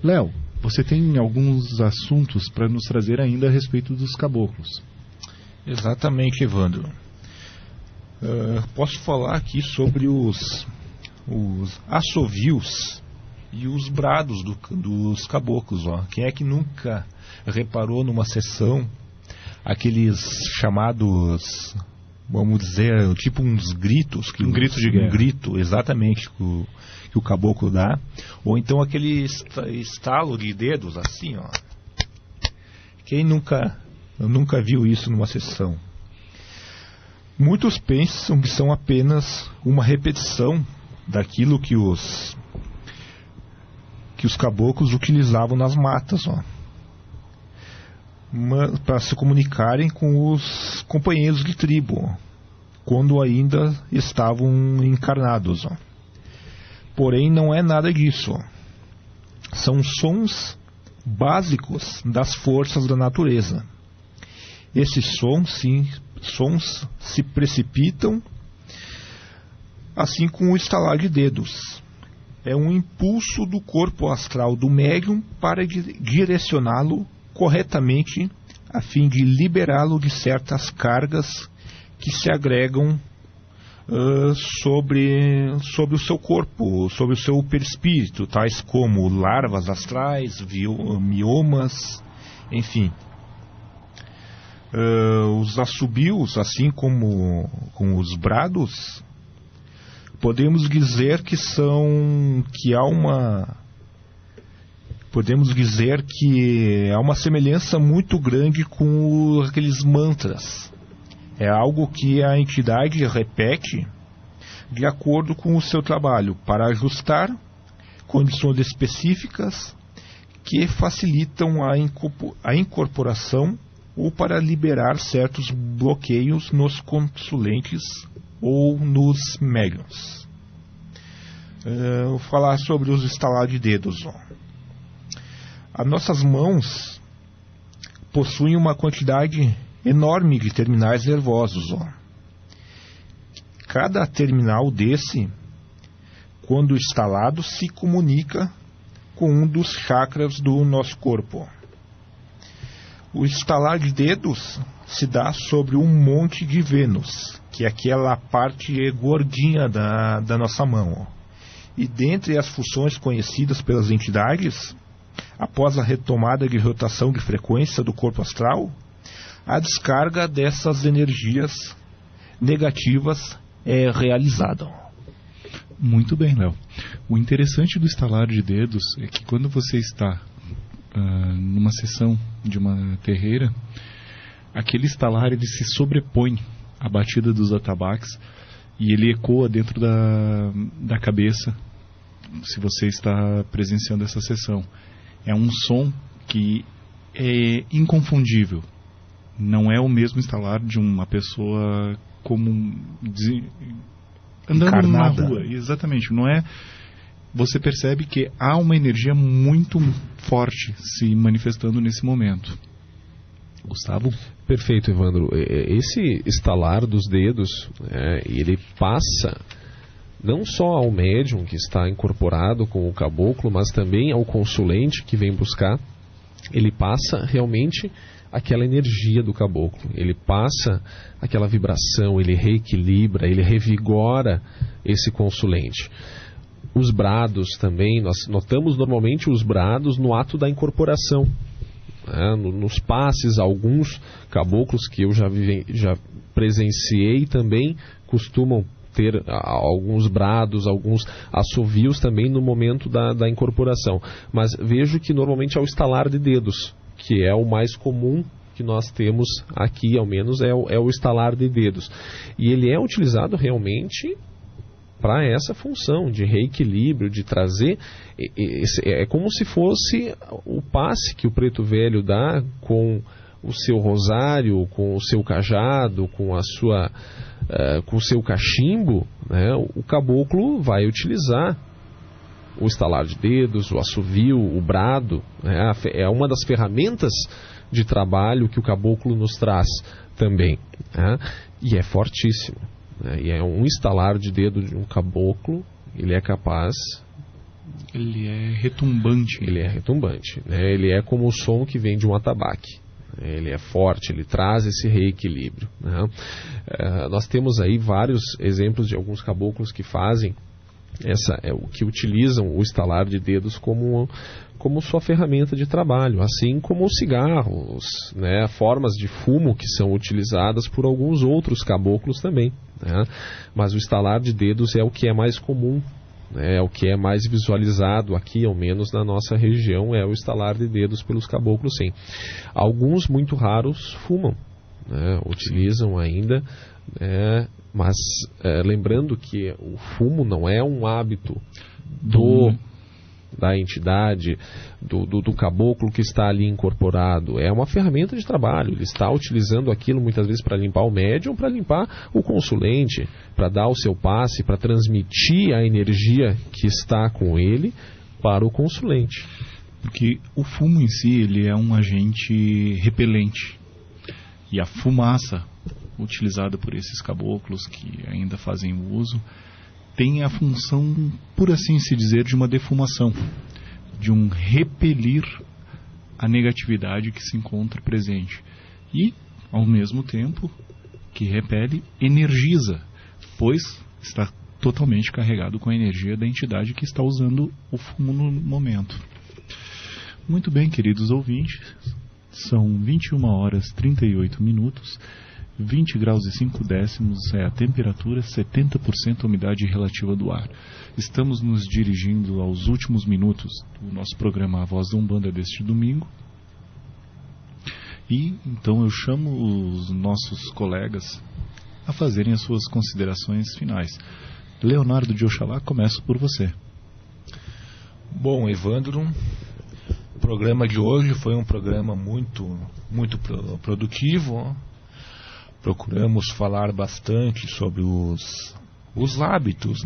[SPEAKER 1] Léo, você tem alguns assuntos para nos trazer ainda a respeito dos caboclos.
[SPEAKER 3] Exatamente, Evandro. Posso falar aqui sobre os assovios e os brados dos caboclos. Quem é que nunca reparou numa sessão aqueles chamados, vamos dizer, tipo uns gritos,
[SPEAKER 1] Um grito de guerra.
[SPEAKER 3] Um grito, exatamente, que o caboclo dá, ou então aquele estalo de dedos assim, ó. Quem nunca viu isso numa sessão? Muitos pensam que são apenas uma repetição daquilo que os caboclos utilizavam nas matas, ó, para se comunicarem com os companheiros de tribo, ó, quando ainda estavam encarnados, ó. Porém, não é nada disso, ó. São sons básicos das forças da natureza. Esses sons se precipitam assim com o estalar de dedos. É um impulso do corpo astral do médium para direcioná-lo corretamente, a fim de liberá-lo de certas cargas que se agregam sobre o seu corpo, sobre o seu perispírito, tais como larvas astrais, miomas, enfim. Os assobios, assim como com os brados, podemos dizer que há uma semelhança muito grande com aqueles mantras. É algo que a entidade repete de acordo com o seu trabalho, para ajustar condições específicas que facilitam a incorporação ou para liberar certos bloqueios nos consulentes ou nos médiuns. Vou falar sobre os estalar de dedos. As nossas mãos possuem uma quantidade enorme de terminais nervosos. Cada terminal desse, quando instalado, se comunica com um dos chakras do nosso corpo. O estalar de dedos se dá sobre um monte de Vênus, que é aquela parte gordinha da nossa mão. E dentre as funções conhecidas pelas entidades, após a retomada de rotação de frequência do corpo astral, a descarga dessas energias negativas é realizada.
[SPEAKER 1] Muito bem, Léo. O interessante do estalar de dedos é que quando você está numa sessão de uma terreira, aquele estalar ele se sobrepõe à batida dos atabaques e ele ecoa dentro da cabeça se você está presenciando essa sessão. É um som que é inconfundível. Não é o mesmo estalar de uma pessoa comum, andando
[SPEAKER 3] Encarnada.
[SPEAKER 1] na rua. Exatamente. Não é... Você percebe que há uma energia muito forte se manifestando nesse momento. Gustavo?
[SPEAKER 2] Perfeito, Evandro. Esse estalar dos dedos, ele passa não só ao médium que está incorporado com o caboclo, mas também ao consulente que vem buscar. Ele passa realmente aquela energia do caboclo. Ele passa aquela vibração, ele reequilibra, ele revigora esse consulente. Os brados também, nós notamos normalmente os brados no ato da incorporação. Nos passes, alguns caboclos que eu já presenciei também costumam ter alguns brados, alguns assovios também no momento da incorporação. Mas vejo que normalmente é o estalar de dedos, que é o mais comum que nós temos aqui, ao menos, é o estalar de dedos. E ele é utilizado realmente para essa função de reequilíbrio, de trazer... É como se fosse o passe que o preto velho dá com o seu rosário, com o seu cajado, com o seu cachimbo, né? O caboclo vai utilizar o estalar de dedos, o assovio, o brado, né? É uma das ferramentas de trabalho que o caboclo nos traz também, né? E é fortíssimo. E é um estalar de dedo de um caboclo, ele é capaz...
[SPEAKER 1] Ele é retumbante.
[SPEAKER 2] Ele é retumbante, né? Ele é como o som que vem de um atabaque. Ele é forte, ele traz esse reequilíbrio, né? Nós temos aí vários exemplos de alguns caboclos que fazem que utilizam o estalar de dedos como sua ferramenta de trabalho, assim como os cigarros, né? Formas de fumo que são utilizadas por alguns outros caboclos também, né? Mas o estalar de dedos é o que é mais comum, né? É o que é mais visualizado aqui, ao menos na nossa região, é o estalar de dedos pelos caboclos, sim. Alguns muito raros fumam, né? Utilizam ainda, né? Mas lembrando que o fumo não é um hábito da entidade, do caboclo que está ali incorporado. É uma ferramenta de trabalho. Ele está utilizando aquilo muitas vezes para limpar o médium, para limpar o consulente, para dar o seu passe, para transmitir a energia que está com ele para o consulente.
[SPEAKER 1] Porque o fumo em si, ele é um agente repelente. E a fumaça utilizada por esses caboclos que ainda fazem o uso tem a função, por assim se dizer, de uma defumação, de um repelir a negatividade que se encontra presente. E, ao mesmo tempo que repele, energiza, pois está totalmente carregado com a energia da entidade que está usando o fumo no momento. Muito bem, queridos ouvintes, são 21 horas e 38 minutos, 20 graus e 5 décimos é a temperatura, 70% a umidade relativa do ar. Estamos nos dirigindo aos últimos minutos do nosso programa A Voz da Umbanda deste domingo. E então eu chamo os nossos colegas a fazerem as suas considerações finais. Leonardo de Oxalá, começo por você.
[SPEAKER 3] Bom, Evandro, o programa de hoje foi um programa muito produtivo. Procuramos falar bastante sobre os hábitos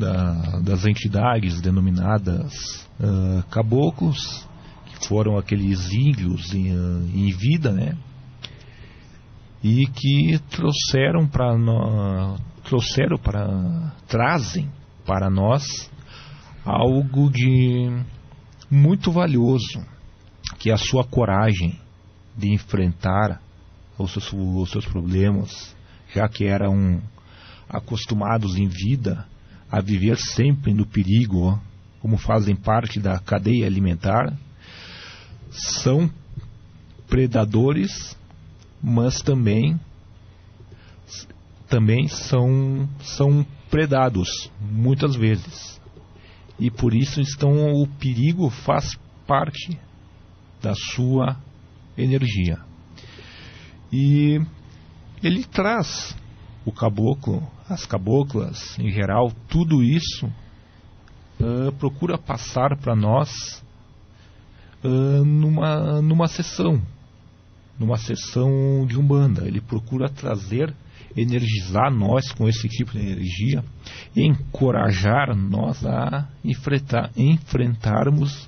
[SPEAKER 3] das entidades denominadas caboclos, que foram aqueles índios em vida, né? E que trazem para nós algo de muito valioso, que é a sua coragem de enfrentar os seus problemas, já que eram acostumados em vida a viver sempre no perigo, como fazem parte da cadeia alimentar. São predadores, mas também são predados muitas vezes, e por isso o perigo faz parte da sua energia. E ele traz o caboclo, as caboclas em geral, tudo isso procura passar para nós numa sessão, numa sessão de Umbanda. Ele procura trazer, energizar nós com esse tipo de energia e encorajar nós a enfrentarmos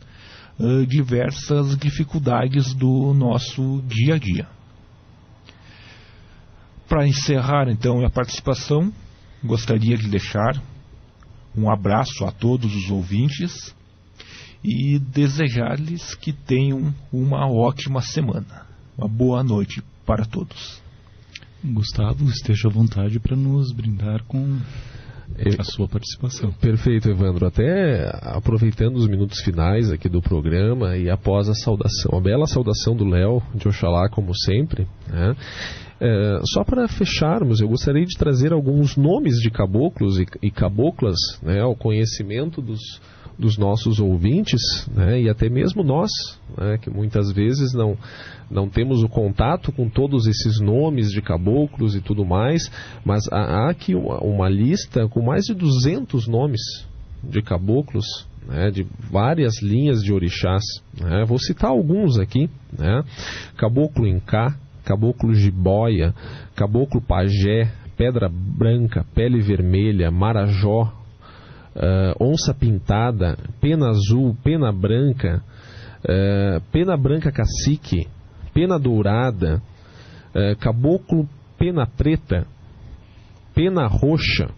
[SPEAKER 3] diversas dificuldades do nosso dia a dia. Para encerrar então a participação, gostaria de deixar um abraço a todos os ouvintes e desejar-lhes que tenham uma ótima semana. Uma boa noite para todos.
[SPEAKER 1] Gustavo, esteja à vontade para nos brindar com a sua participação.
[SPEAKER 2] Perfeito, Evandro. Até aproveitando os minutos finais aqui do programa e após a saudação, a bela saudação do Léo de Oxalá, como sempre, né? Só para fecharmos, eu gostaria de trazer alguns nomes de caboclos e caboclas, né, ao conhecimento dos nossos ouvintes, né, e até mesmo nós, né, que muitas vezes não temos o contato com todos esses nomes de caboclos e tudo mais, mas há aqui uma lista com mais de 200 nomes de caboclos, né, de várias linhas de orixás, né. Vou citar alguns aqui, né. Caboclo Incá, Caboclo Jiboia, Caboclo Pajé, Pedra Branca, Pele Vermelha, Marajó, Onça Pintada, Pena Azul, Pena Branca, Pena Branca Cacique, Pena Dourada, Caboclo Pena Preta, Pena Roxa,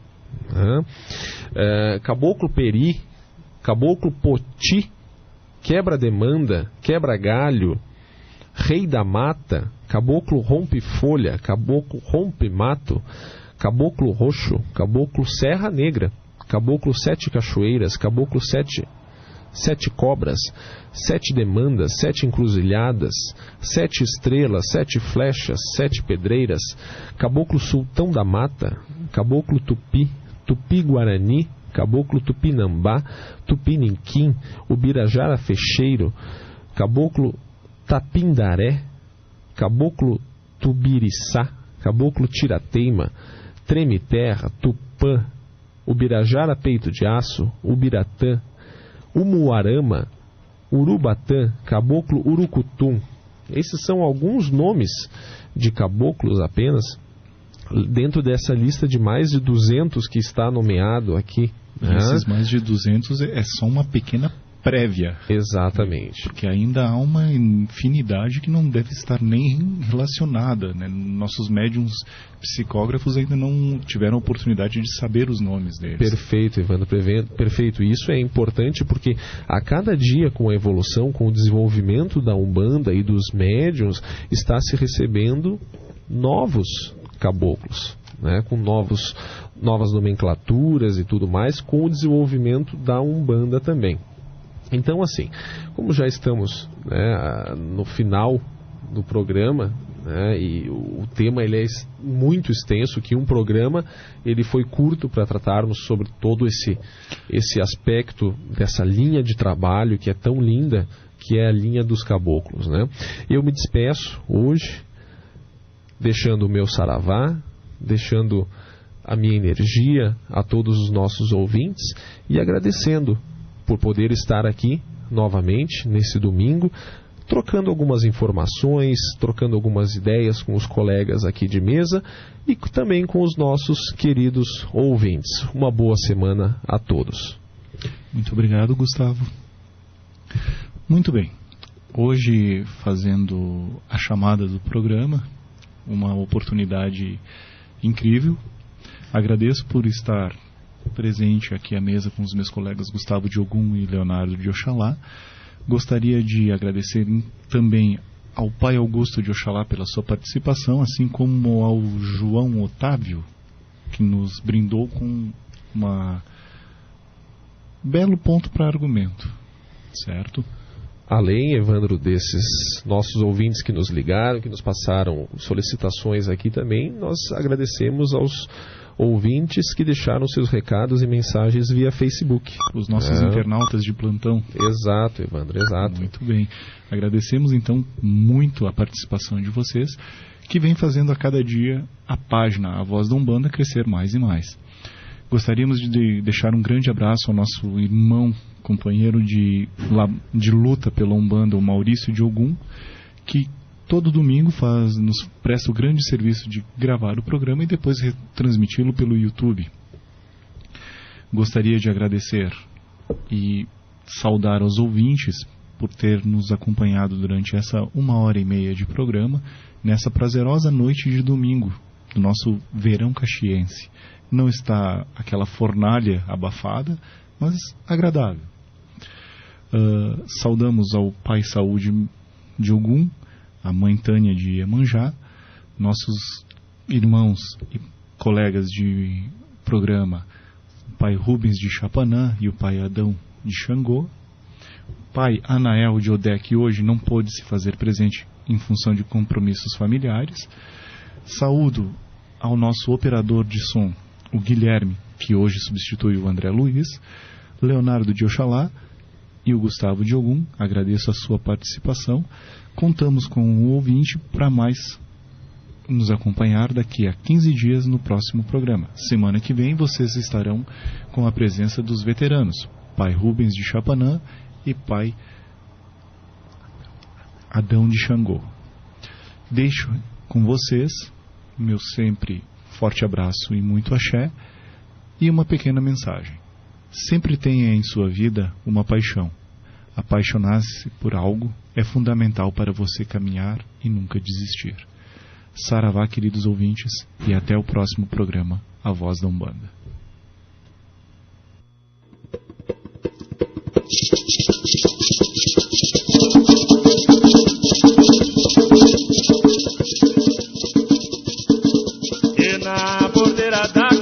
[SPEAKER 2] Caboclo Peri, Caboclo Poti, Quebra Demanda, Quebra Galho, Rei da Mata, Caboclo Rompe Folha, Caboclo Rompe Mato, Caboclo Roxo, Caboclo Serra Negra, Caboclo Sete Cachoeiras, Caboclo Sete Cobras, Sete Demandas, Sete Encruzilhadas, Sete Estrelas, Sete Flechas, Sete Pedreiras, Caboclo Sultão da Mata, Caboclo Tupi, Tupi Guarani, Caboclo Tupinambá, Tupiniquim, Ubirajara Fecheiro, Caboclo Tapindaré, Caboclo Tubiriçá, Caboclo Tirateima, Treme Terra, Tupã, Ubirajara Peito de Aço, Ubiratã, Umuarama, Urubatã, Caboclo Urucutum. Esses são alguns nomes de caboclos apenas, dentro dessa lista de mais de 200 que está nomeado aqui.
[SPEAKER 1] E esses mais de 200 é só uma pequena prévia.
[SPEAKER 2] Exatamente.
[SPEAKER 1] Porque ainda há uma infinidade que não deve estar nem relacionada, né? Nossos médiums psicógrafos ainda não tiveram a oportunidade de saber os nomes deles.
[SPEAKER 2] Perfeito, Evandro, perfeito. Isso é importante porque a cada dia, com a evolução, com o desenvolvimento da Umbanda e dos médiums, está se recebendo novos caboclos, né? Com novas nomenclaturas e tudo mais, com o desenvolvimento da Umbanda também. Então, assim, como já estamos, né, no final do programa, né, e o tema ele é muito extenso, que um programa ele foi curto para tratarmos sobre todo esse aspecto dessa linha de trabalho que é tão linda, que é a linha dos caboclos, né? Eu me despeço hoje, deixando o meu saravá, deixando a minha energia a todos os nossos ouvintes e agradecendo por poder estar aqui novamente nesse domingo, trocando algumas informações, trocando algumas ideias com os colegas aqui de mesa e também com os nossos queridos ouvintes. Uma boa semana a todos.
[SPEAKER 1] Muito obrigado, Gustavo. Muito bem. Hoje, fazendo a chamada do programa, uma oportunidade incrível. Agradeço por estar presente aqui à mesa com os meus colegas Gustavo de Ogum e Leonardo de Oxalá. Gostaria de agradecer também ao Pai Augusto de Oxalá pela sua participação, assim como ao João Otávio, que nos brindou com um belo ponto para argumento, certo?
[SPEAKER 2] Além, Evandro, desses nossos ouvintes que nos ligaram, que nos passaram solicitações aqui também, nós agradecemos aos ouvintes que deixaram seus recados e mensagens via Facebook.
[SPEAKER 1] Os nossos internautas de plantão.
[SPEAKER 2] Exato, Evandro, exato.
[SPEAKER 1] Muito bem. Agradecemos então muito a participação de vocês, que vem fazendo a cada dia a página A Voz da Umbanda crescer mais e mais. Gostaríamos de deixar um grande abraço ao nosso irmão, companheiro de luta pela Umbanda, o Maurício de Ogum, que todo domingo nos presta o grande serviço de gravar o programa e depois retransmiti-lo pelo YouTube. Gostaria de agradecer e saudar aos ouvintes por ter nos acompanhado durante essa 1h30 de programa, nessa prazerosa noite de domingo do nosso verão caxiense. Não está aquela fornalha abafada, mas agradável. Saudamos ao Pai Saúde de Ogum, a Mãe Tânia de Iemanjá, nossos irmãos e colegas de programa, o Pai Rubens de Chapanã e o Pai Adão de Xangô. O Pai Anael de Odé, que hoje não pôde se fazer presente em função de compromissos familiares. Saúdo ao nosso operador de som, o Guilherme, que hoje substitui o André Luiz, Leonardo de Oxalá e o Gustavo de Ogum. Agradeço a sua participação. Contamos com o ouvinte para mais nos acompanhar daqui a 15 dias no próximo programa. Semana que vem vocês estarão com a presença dos veteranos, Pai Rubens de Chapanã e Pai Adão de Xangô. Deixo com vocês meu sempre forte abraço e muito axé, e uma pequena mensagem. Sempre tenha em sua vida uma paixão. Apaixonar-se por algo é fundamental para você caminhar e nunca desistir. Saravá, queridos ouvintes, e até o próximo programa, A Voz da Umbanda.
[SPEAKER 7] E na porteira da